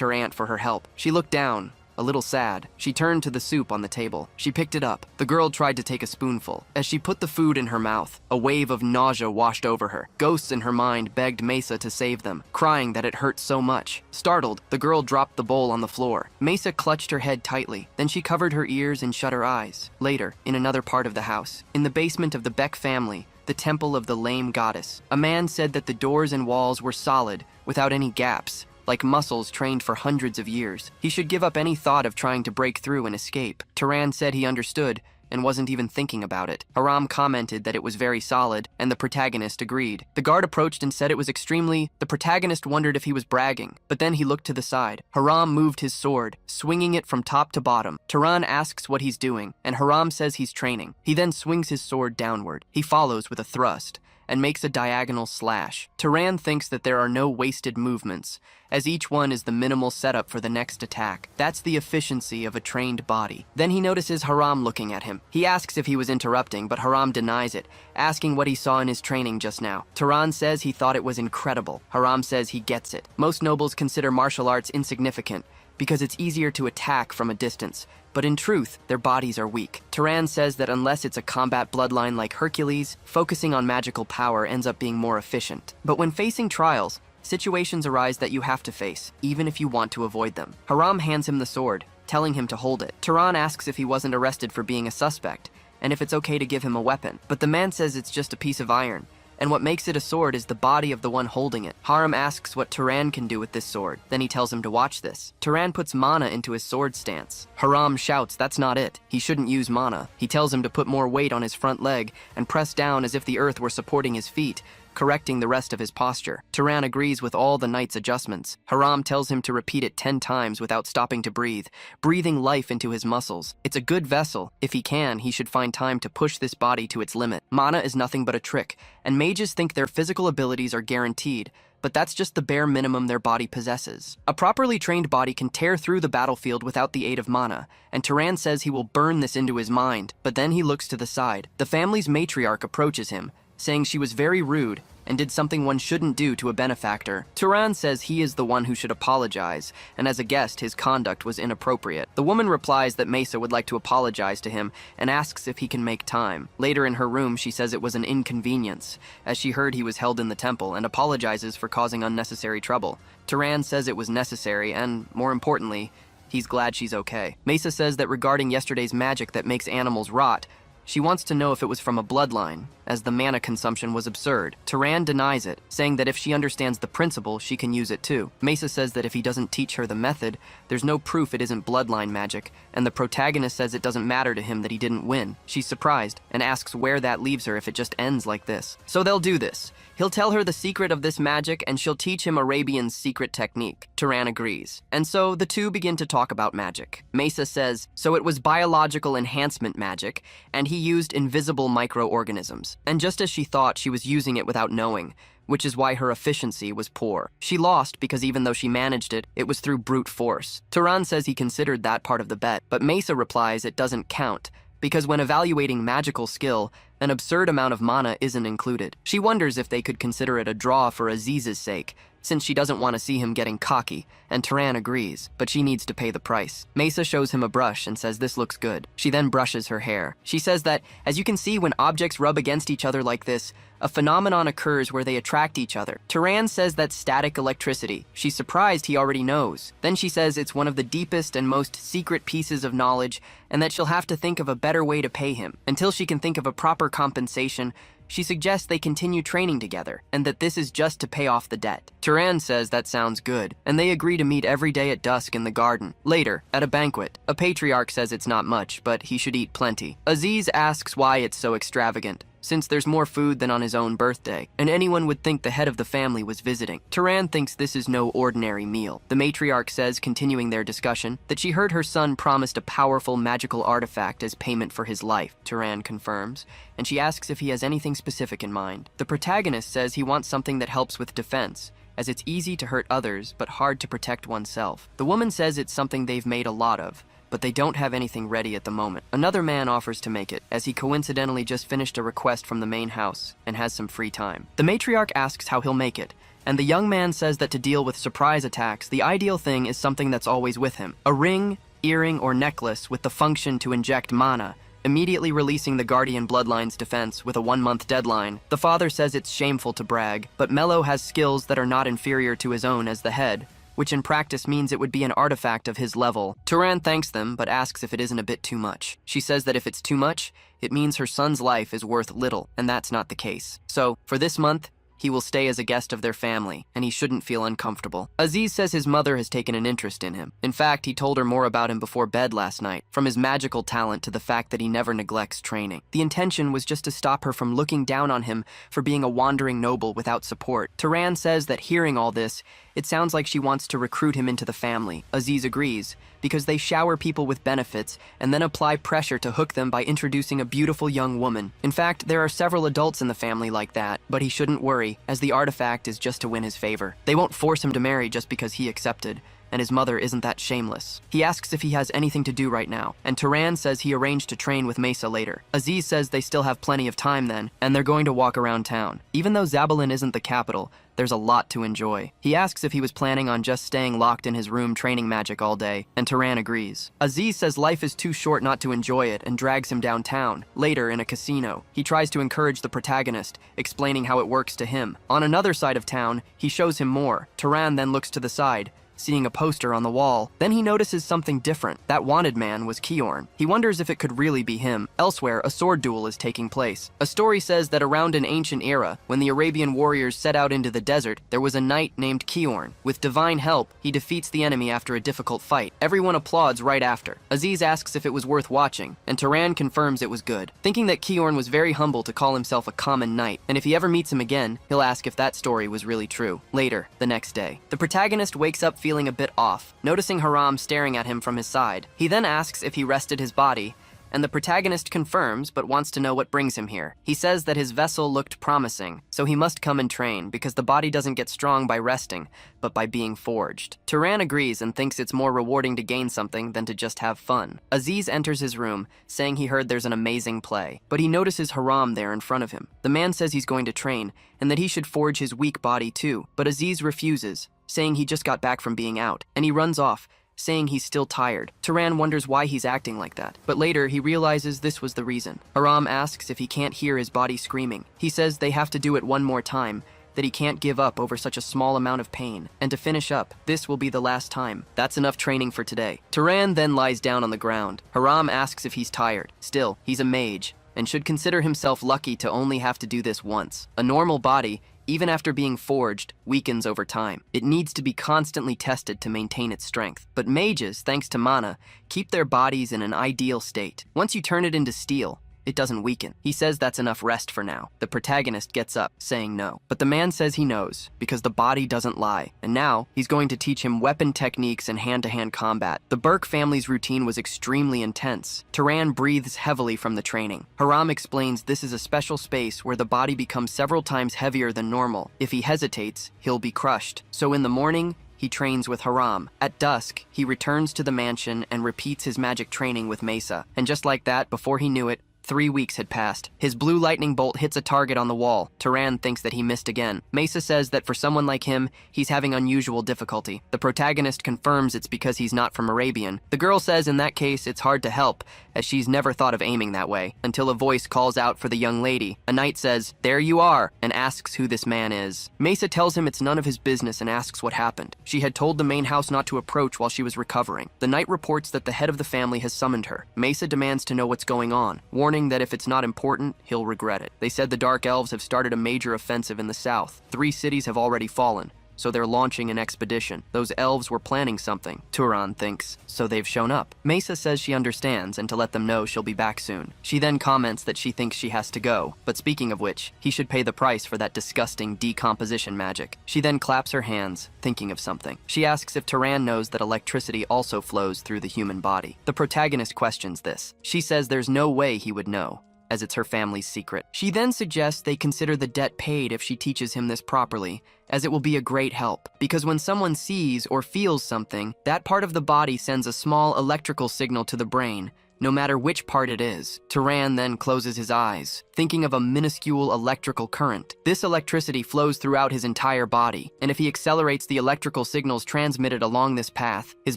her aunt for her help. She looked down, a little sad. She turned to the soup on the table. She picked it up. The girl tried to take a spoonful. As she put the food in her mouth, a wave of nausea washed over her. Ghosts in her mind begged Mesa to save them, crying that it hurt so much. Startled, the girl dropped the bowl on the floor. Mesa clutched her head tightly. Then she covered her ears and shut her eyes. Later, in another part of the house, in the basement of the Beck family, the temple of the lame goddess, a man said that the doors and walls were solid, without any gaps, like muscles trained for hundreds of years. He should give up any thought of trying to break through and escape. Turan said he understood and wasn't even thinking about it. Haram commented that it was very solid, and the protagonist agreed. The guard approached and said it was extremely... The protagonist wondered if he was bragging, but then he looked to the side. Haram moved his sword, swinging it from top to bottom. Turan asks what he's doing, and Haram says he's training. He then swings his sword downward. He follows with a thrust and makes a diagonal slash. Turan thinks that there are no wasted movements, as each one is the minimal setup for the next attack. That's the efficiency of a trained body. Then he notices Haram looking at him. He asks if he was interrupting, but Haram denies it, asking what he saw in his training just now. Turan says he thought it was incredible. Haram says he gets it. Most nobles consider martial arts insignificant, because it's easier to attack from a distance, but in truth, their bodies are weak. Turan says that unless it's a combat bloodline like Hercules, focusing on magical power ends up being more efficient. But when facing trials, situations arise that you have to face, even if you want to avoid them. Haram hands him the sword, telling him to hold it. Turan asks if he wasn't arrested for being a suspect, and if it's okay to give him a weapon. But the man says it's just a piece of iron, and what makes it a sword is the body of the one holding it. Haram asks what Turan can do with this sword. Then he tells him to watch this. Turan puts mana into his sword stance. Haram shouts that's not it. He shouldn't use mana. He tells him to put more weight on his front leg and press down as if the earth were supporting his feet, correcting the rest of his posture. Turan agrees with all the knight's adjustments. Haram tells him to repeat it 10 times without stopping to breathe, breathing life into his muscles. It's a good vessel. If he can, he should find time to push this body to its limit. Mana is nothing but a trick, and mages think their physical abilities are guaranteed, but that's just the bare minimum their body possesses. A properly trained body can tear through the battlefield without the aid of mana, and Turan says he will burn this into his mind, but then he looks to the side. The family's matriarch approaches him, saying she was very rude and did something one shouldn't do to a benefactor. Turan says he is the one who should apologize, and as a guest, his conduct was inappropriate. The woman replies that Mesa would like to apologize to him and asks if he can make time. Later in her room, she says it was an inconvenience, as she heard he was held in the temple, and apologizes for causing unnecessary trouble. Turan says it was necessary, and more importantly, he's glad she's okay. Mesa says that regarding yesterday's magic that makes animals rot, she wants to know if it was from a bloodline, as the mana consumption was absurd. Turan denies it, saying that if she understands the principle, she can use it too. Mesa says that if he doesn't teach her the method, there's no proof it isn't bloodline magic, and the protagonist says it doesn't matter to him that he didn't win. She's surprised, and asks where that leaves her if it just ends like this. So they'll do this. He'll tell her the secret of this magic, and she'll teach him Arabian's secret technique. Turan agrees. And so the two begin to talk about magic. Mesa says, so it was biological enhancement magic, and he used invisible microorganisms. And just as she thought, she was using it without knowing, which is why her efficiency was poor. She lost because even though she managed it, it was through brute force. Turan says he considered that part of the bet, but Mesa replies it doesn't count, because when evaluating magical skill, an absurd amount of mana isn't included. She wonders if they could consider it a draw for Aziz's sake, since she doesn't want to see him getting cocky, and Turan agrees, but she needs to pay the price. Mesa shows him a brush and says this looks good. She then brushes her hair. She says that, as you can see, when objects rub against each other like this, a phenomenon occurs where they attract each other. Turan says that's static electricity. She's surprised he already knows. Then she says it's one of the deepest and most secret pieces of knowledge, and that she'll have to think of a better way to pay him. Until she can think of a proper compensation, she suggests they continue training together, and that this is just to pay off the debt. Turan says that sounds good, and they agree to meet every day at dusk in the garden. Later, at a banquet, a patriarch says it's not much, but he should eat plenty. Aziz asks why it's so extravagant, since there's more food than on his own birthday, and anyone would think the head of the family was visiting. Turan thinks this is no ordinary meal. The matriarch says, continuing their discussion, that she heard her son promised a powerful magical artifact as payment for his life. Turan confirms, and she asks if he has anything specific in mind. The protagonist says he wants something that helps with defense, as it's easy to hurt others but hard to protect oneself. The woman says it's something they've made a lot of, but they don't have anything ready at the moment. Another man offers to make it, as he coincidentally just finished a request from the main house and has some free time. The matriarch asks how he'll make it, and the young man says that to deal with surprise attacks, the ideal thing is something that's always with him. A ring, earring, or necklace with the function to inject mana, immediately releasing the Guardian Bloodline's defense with a 1-month deadline. The father says it's shameful to brag, but Mello has skills that are not inferior to his own as the head, which in practice means it would be an artifact of his level. Turan thanks them, but asks if it isn't a bit too much. She says that if it's too much, it means her son's life is worth little, and that's not the case. So, for this month, he will stay as a guest of their family, and he shouldn't feel uncomfortable. Aziz says his mother has taken an interest in him. In fact, he told her more about him before bed last night, from his magical talent to the fact that he never neglects training. The intention was just to stop her from looking down on him for being a wandering noble without support. Turan says that hearing all this, it sounds like she wants to recruit him into the family. Aziz agrees, because they shower people with benefits and then apply pressure to hook them by introducing a beautiful young woman. In fact, there are several adults in the family like that, but he shouldn't worry, as the artifact is just to win his favor. They won't force him to marry just because he accepted, and his mother isn't that shameless. He asks if he has anything to do right now, and Turan says he arranged to train with Mesa later. Aziz says they still have plenty of time then, and they're going to walk around town. Even though Zabalin isn't the capital, there's a lot to enjoy. He asks if he was planning on just staying locked in his room training magic all day, and Turan agrees. Aziz says life is too short not to enjoy it and drags him downtown. Later, in a casino, he tries to encourage the protagonist, explaining how it works to him. On another side of town, he shows him more. Turan then looks to the side, seeing a poster on the wall. Then he notices something different. That wanted man was Kiorn. He wonders if it could really be him. Elsewhere, a sword duel is taking place. A story says that around an ancient era, when the Arabian warriors set out into the desert, there was a knight named Kiorn. With divine help, he defeats the enemy after a difficult fight. Everyone applauds right after. Aziz asks if it was worth watching, and Turan confirms it was good, thinking that Kiorn was very humble to call himself a common knight, and if he ever meets him again, he'll ask if that story was really true. Later, the next day, the protagonist wakes up feeling a bit off, noticing Haram staring at him from his side. He then asks if he rested his body, and the protagonist confirms but wants to know what brings him here. He says that his vessel looked promising, so he must come and train because the body doesn't get strong by resting, but by being forged. Turan agrees and thinks it's more rewarding to gain something than to just have fun. Aziz enters his room, saying he heard there's an amazing play, but he notices Haram there in front of him. The man says he's going to train, and that he should forge his weak body too, but Aziz refuses, saying he just got back from being out, and he runs off, saying he's still tired. Turan wonders why he's acting like that, but later he realizes this was the reason. Haram asks if he can't hear his body screaming. He says they have to do it one more time, that he can't give up over such a small amount of pain, and to finish up, this will be the last time. That's enough training for today. Turan then lies down on the ground. Haram asks if he's tired. Still, he's a mage, and should consider himself lucky to only have to do this once. A normal body, even after being forged, weakens over time. It needs to be constantly tested to maintain its strength. But mages, thanks to mana, keep their bodies in an ideal state. Once you turn it into steel, it doesn't weaken. He says that's enough rest for now. The protagonist gets up, saying no. But the man says he knows, because the body doesn't lie. And now, he's going to teach him weapon techniques and hand-to-hand combat. The Burke family's routine was extremely intense. Turan breathes heavily from the training. Haram explains this is a special space where the body becomes several times heavier than normal. If he hesitates, he'll be crushed. So in the morning, he trains with Haram. At dusk, he returns to the mansion and repeats his magic training with Mesa. And just like that, before he knew it, 3 weeks had passed. His blue lightning bolt hits a target on the wall. Turan thinks that he missed again. Mesa says that for someone like him, he's having unusual difficulty. The protagonist confirms it's because he's not from Arabian. The girl says in that case it's hard to help, as she's never thought of aiming that way, until a voice calls out for the young lady. A knight says, "There you are," and asks who this man is. Mesa tells him it's none of his business and asks what happened. She had told the main house not to approach while she was recovering. The knight reports that the head of the family has summoned her. Mesa demands to know what's going on, warning that if it's not important, he'll regret it. They said the Dark Elves have started a major offensive in the south. 3 cities have already fallen, so they're launching an expedition. Those elves were planning something, Turan thinks, so they've shown up. Mesa says she understands and to let them know she'll be back soon. She then comments that she thinks she has to go, but speaking of which, he should pay the price for that disgusting decomposition magic. She then claps her hands, thinking of something. She asks if Turan knows that electricity also flows through the human body. The protagonist questions this. She says there's no way he would know, as it's her family's secret. She then suggests they consider the debt paid if she teaches him this properly, as it will be a great help. Because when someone sees or feels something, that part of the body sends a small electrical signal to the brain, no matter which part it is. Turan then closes his eyes, thinking of a minuscule electrical current. This electricity flows throughout his entire body, and if he accelerates the electrical signals transmitted along this path, his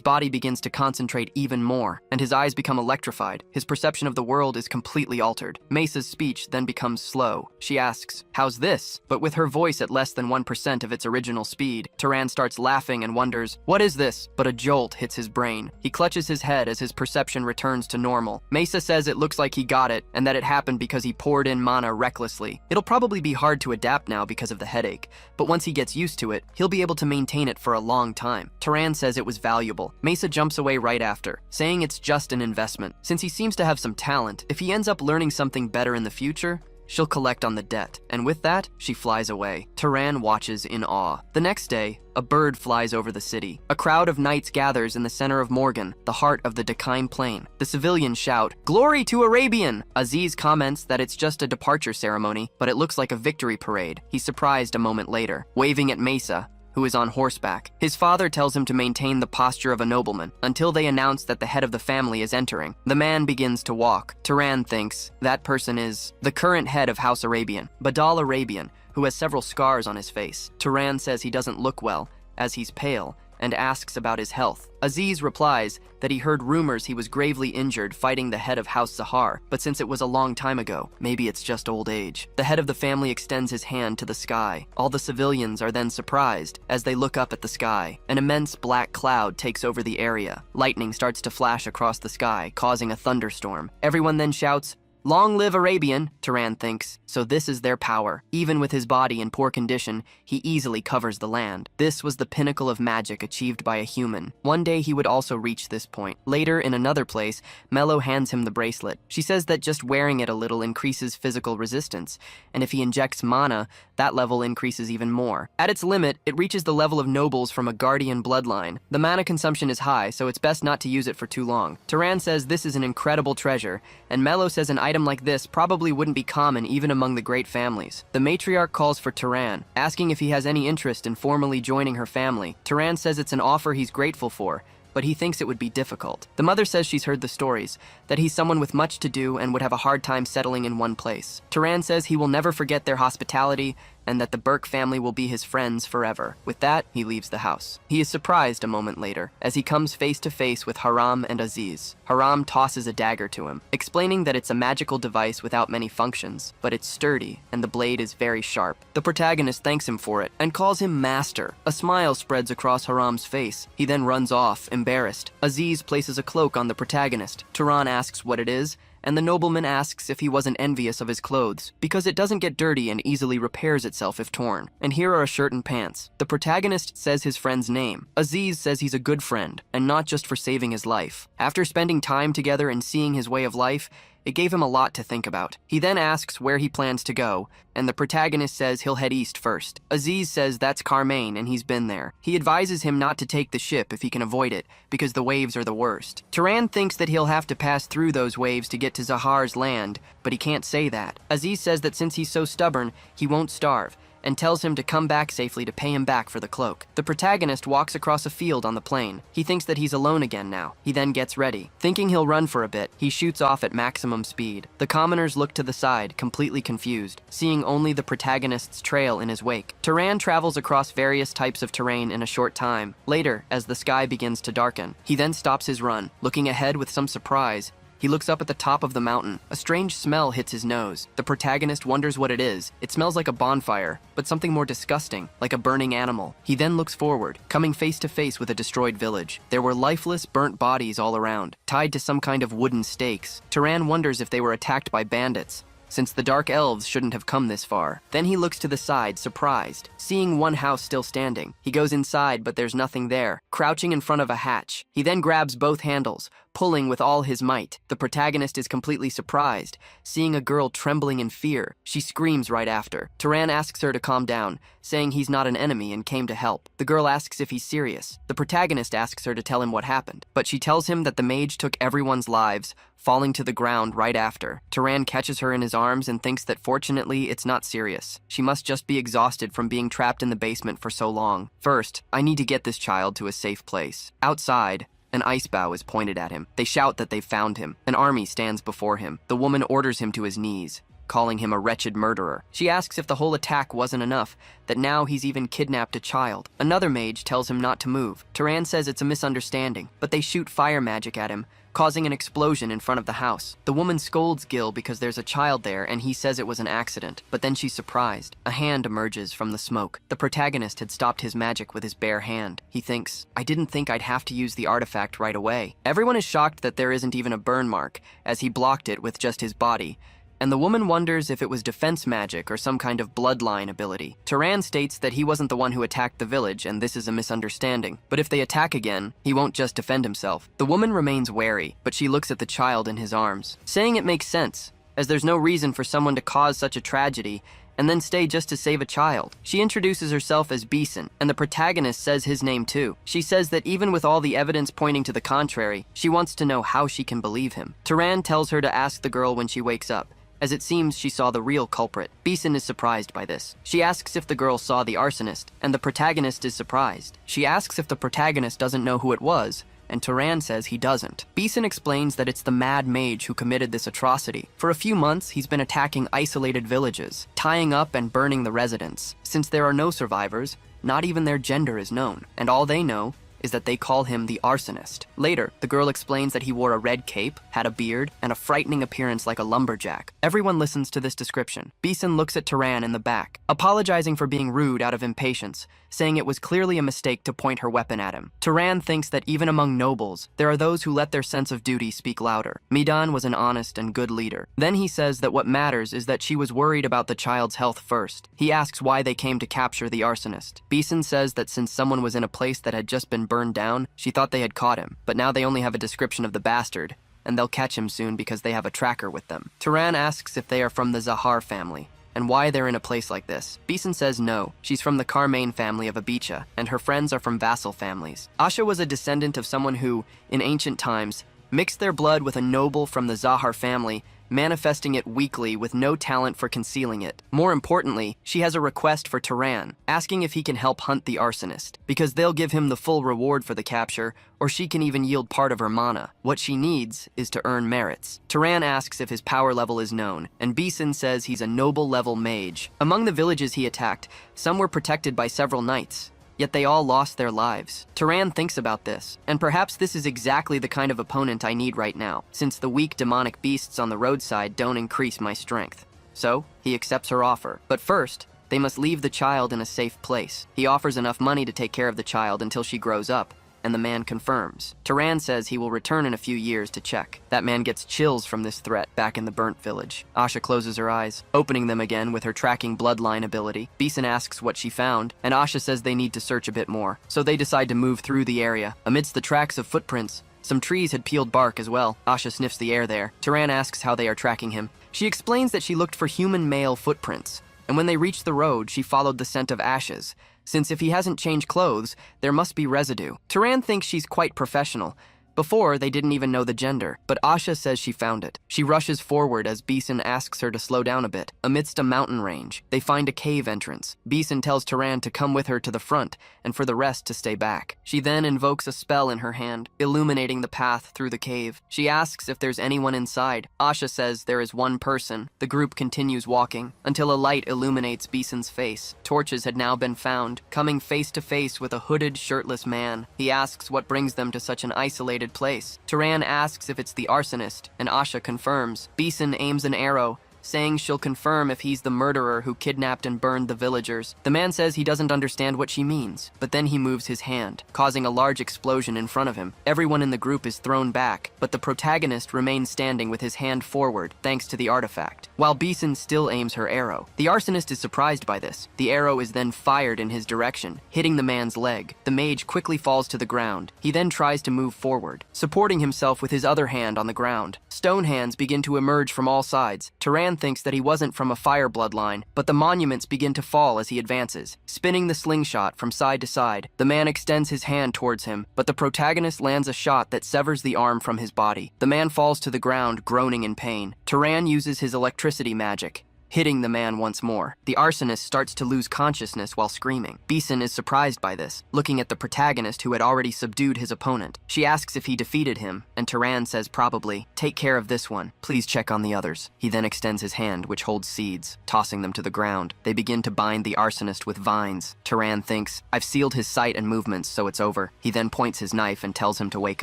body begins to concentrate even more, and his eyes become electrified. His perception of the world is completely altered. Mesa's speech then becomes slow. She asks, "How's this?" But with her voice at less than 1% of its original speed, Turan starts laughing and wonders, "What is this?" But a jolt hits his brain. He clutches his head as his perception returns to normal. Mesa says it looks like he got it, and that it happened because he poured in mana recklessly. It'll probably be hard to adapt now because of the headache, but once he gets used to it, he'll be able to maintain it for a long time. Turan says it was valuable. Mesa jumps away right after, saying it's just an investment. Since he seems to have some talent, if he ends up learning something better in the future, she'll collect on the debt. And with that, she flies away. Turan watches in awe. The next day, a bird flies over the city. A crowd of knights gathers in the center of Morgan, the heart of the Dakine Plain. The civilians shout, "Glory to Arabian!" Aziz comments that it's just a departure ceremony, but it looks like a victory parade. He's surprised a moment later, waving at Mesa, who is on horseback. His father tells him to maintain the posture of a nobleman until they announce that the head of the family is entering. The man begins to walk. Turan thinks that person is the current head of House Arabian, Badal Arabian, who has several scars on his face. Turan says he doesn't look well, as he's pale, and asks about his health. Aziz replies that he heard rumors he was gravely injured fighting the head of House Zahar, but since it was a long time ago, maybe it's just old age. The head of the family extends his hand to the sky. All the civilians are then surprised as they look up at the sky. An immense black cloud takes over the area. Lightning starts to flash across the sky, causing a thunderstorm. Everyone then shouts, "Long live Arabian," Turan thinks, so this is their power. Even with his body in poor condition, he easily covers the land. This was the pinnacle of magic achieved by a human. One day he would also reach this point. Later, in another place, Mello hands him the bracelet. She says that just wearing it a little increases physical resistance, and if he injects mana, that level increases even more. At its limit, it reaches the level of nobles from a guardian bloodline. The mana consumption is high, so it's best not to use it for too long. Turan says this is an incredible treasure, and Mello says an item like this probably wouldn't be common even among the great families. The matriarch calls for Turan, asking if he has any interest in formally joining her family. Turan says it's an offer he's grateful for, but he thinks it would be difficult. The mother says she's heard the stories, that he's someone with much to do and would have a hard time settling in one place. Turan says he will never forget their hospitality and that the Burke family will be his friends forever. With that, he leaves the house. He is surprised a moment later as he comes face to face with Haram and Aziz. Haram tosses a dagger to him, explaining that it's a magical device without many functions, but it's sturdy and the blade is very sharp. The protagonist thanks him for it and calls him master. A smile spreads across Haram's face. He then runs off, embarrassed. Aziz places a cloak on the protagonist. Turan asks what it is, and the nobleman asks if he wasn't envious of his clothes, because it doesn't get dirty and easily repairs itself if torn. And here are a shirt and pants. The protagonist says his friend's name. Aziz says he's a good friend, and not just for saving his life. After spending time together and seeing his way of life, it gave him a lot to think about. He then asks where he plans to go, and the protagonist says he'll head east first. Aziz says that's Carmane and he's been there. He advises him not to take the ship if he can avoid it, because the waves are the worst. Turan thinks that he'll have to pass through those waves to get to Zahar's land, but he can't say that. Aziz says that since he's so stubborn, he won't starve, and tells him to come back safely to pay him back for the cloak. The protagonist walks across a field on the plain. He thinks that he's alone again now. He then gets ready. Thinking he'll run for a bit, he shoots off at maximum speed. The commoners look to the side, completely confused, seeing only the protagonist's trail in his wake. Turan travels across various types of terrain in a short time. Later, as the sky begins to darken, he then stops his run. Looking ahead with some surprise, he looks up at the top of the mountain. A strange smell hits his nose. The protagonist wonders what it is. It smells like a bonfire, but something more disgusting, like a burning animal. He then looks forward, coming face to face with a destroyed village. There were lifeless, burnt bodies all around, tied to some kind of wooden stakes. Turan wonders if they were attacked by bandits, since the Dark Elves shouldn't have come this far. Then he looks to the side, surprised, seeing one house still standing. He goes inside, but there's nothing there, crouching in front of a hatch. He then grabs both handles, pulling with all his might. The protagonist is completely surprised, seeing a girl trembling in fear. She screams right after. Turan asks her to calm down, saying he's not an enemy and came to help. The girl asks if he's serious. The protagonist asks her to tell him what happened, but she tells him that the mage took everyone's lives, falling to the ground right after. Turan catches her in his arms and thinks that fortunately it's not serious. She must just be exhausted from being trapped in the basement for so long. First, I need to get this child to a safe place. Outside, an ice bow is pointed at him. They shout that they've found him. An army stands before him. The woman orders him to his knees, calling him a wretched murderer. She asks if the whole attack wasn't enough, that now he's even kidnapped a child. Another mage tells him not to move. Turan says it's a misunderstanding, but they shoot fire magic at him, causing an explosion in front of the house. The woman scolds Gil because there's a child there and he says it was an accident, but then she's surprised. A hand emerges from the smoke. The protagonist had stopped his magic with his bare hand. He thinks, I didn't think I'd have to use the artifact right away. Everyone is shocked that there isn't even a burn mark, as he blocked it with just his body, and the woman wonders if it was defense magic or some kind of bloodline ability. Turan states that he wasn't the one who attacked the village and this is a misunderstanding, but if they attack again, he won't just defend himself. The woman remains wary, but she looks at the child in his arms, saying it makes sense, as there's no reason for someone to cause such a tragedy and then stay just to save a child. She introduces herself as Beeson, and the protagonist says his name too. She says that even with all the evidence pointing to the contrary, she wants to know how she can believe him. Turan tells her to ask the girl when she wakes up, as it seems she saw the real culprit. Beeson is surprised by this. She asks if the girl saw the arsonist, and the protagonist is surprised. She asks if the protagonist doesn't know who it was, and Turan says he doesn't. Beeson explains that it's the mad mage who committed this atrocity. For a few months, he's been attacking isolated villages, tying up and burning the residents. Since there are no survivors, not even their gender is known, and all they know is that they call him the arsonist. Later, the girl explains that he wore a red cape, had a beard, and a frightening appearance like a lumberjack. Everyone listens to this description. Beeson looks at Taran in the back, apologizing for being rude out of impatience, saying it was clearly a mistake to point her weapon at him. Taran thinks that even among nobles, there are those who let their sense of duty speak louder. Midan was an honest and good leader. Then he says that what matters is that she was worried about the child's health first. He asks why they came to capture the arsonist. Beeson says that since someone was in a place that had just been burned down, she thought they had caught him, but now they only have a description of the bastard, and they'll catch him soon because they have a tracker with them. Taran asks if they are from the Zahar family, and why they're in a place like this. Beeson says no, she's from the Carmane family of Abicha, and her friends are from vassal families. Asha was a descendant of someone who, in ancient times, mixed their blood with a noble from the Zahar family, manifesting it weakly with no talent for concealing it. More importantly, she has a request for Taran, asking if he can help hunt the arsonist, because they'll give him the full reward for the capture, or she can even yield part of her mana. What she needs is to earn merits. Taran asks if his power level is known, and Beeson says he's a noble-level mage. Among the villages he attacked, some were protected by several knights, yet they all lost their lives. Taran thinks about this, and perhaps this is exactly the kind of opponent I need right now, since the weak demonic beasts on the roadside don't increase my strength. So, he accepts her offer. But first, they must leave the child in a safe place. He offers enough money to take care of the child until she grows up, and the man confirms. Taran says he will return in a few years to check. That man gets chills from this threat back in the burnt village. Asha closes her eyes, opening them again with her tracking bloodline ability. Beeson asks what she found, and Asha says they need to search a bit more. So they decide to move through the area. Amidst the tracks of footprints, some trees had peeled bark as well. Asha sniffs the air there. Taran asks how they are tracking him. She explains that she looked for human male footprints, and when they reached the road, she followed the scent of ashes, since if he hasn't changed clothes, there must be residue. Taran thinks she's quite professional. Before, they didn't even know the gender, but Asha says she found it. She rushes forward as Beeson asks her to slow down a bit. Amidst a mountain range, they find a cave entrance. Beeson tells Taran to come with her to the front, and for the rest to stay back. She then invokes a spell in her hand, illuminating the path through the cave. She asks if there's anyone inside. Asha says there is one person. The group continues walking, until a light illuminates Beeson's face. Torches had now been found, coming face to face with a hooded, shirtless man. He asks what brings them to such an isolated place. Taran asks if it's the arsonist, and Asha confirms. Beeson aims an arrow, saying she'll confirm if he's the murderer who kidnapped and burned the villagers. The man says he doesn't understand what she means, but then he moves his hand, causing a large explosion in front of him. Everyone in the group is thrown back, but the protagonist remains standing with his hand forward, thanks to the artifact, while Beeson still aims her arrow. The arsonist is surprised by this. The arrow is then fired in his direction, hitting the man's leg. The mage quickly falls to the ground. He then tries to move forward, supporting himself with his other hand on the ground. Stone hands begin to emerge from all sides. Taran thinks that he wasn't from a fire bloodline, but the monuments begin to fall as he advances, spinning the slingshot from side to side. The man extends his hand towards him, but the protagonist lands a shot that severs the arm from his body. The man falls to the ground, groaning in pain. Taran uses his electricity magic, hitting the man once more. The arsonist starts to lose consciousness while screaming. Beeson is surprised by this, looking at the protagonist who had already subdued his opponent. She asks if he defeated him, and Taran says probably. Take care of this one. Please check on the others. He then extends his hand, which holds seeds, tossing them to the ground. They begin to bind the arsonist with vines. Taran thinks, I've sealed his sight and movements, so it's over. He then points his knife and tells him to wake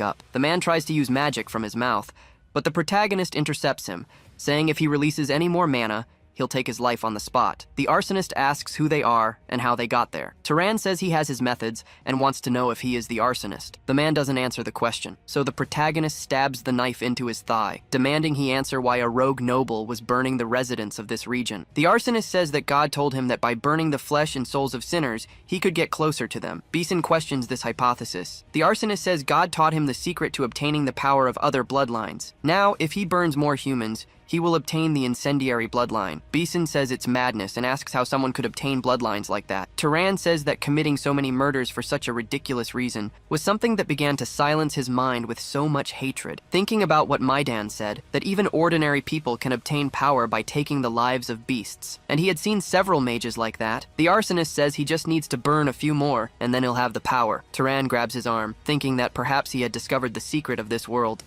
up. The man tries to use magic from his mouth, but the protagonist intercepts him, saying if he releases any more mana, he'll take his life on the spot. The arsonist asks who they are and how they got there. Taran says he has his methods and wants to know if he is the arsonist. The man doesn't answer the question, so the protagonist stabs the knife into his thigh, demanding he answer why a rogue noble was burning the residents of this region. The arsonist says that God told him that by burning the flesh and souls of sinners, he could get closer to them. Beeson questions this hypothesis. The arsonist says God taught him the secret to obtaining the power of other bloodlines. Now, if he burns more humans, he will obtain the incendiary bloodline. Beeson says it's madness and asks how someone could obtain bloodlines like that. Taran says that committing so many murders for such a ridiculous reason was something that began to silence his mind with so much hatred. Thinking about what Midan said, that even ordinary people can obtain power by taking the lives of beasts, and he had seen several mages like that. The arsonist says he just needs to burn a few more, and then he'll have the power. Taran grabs his arm, thinking that perhaps he had discovered the secret of this world.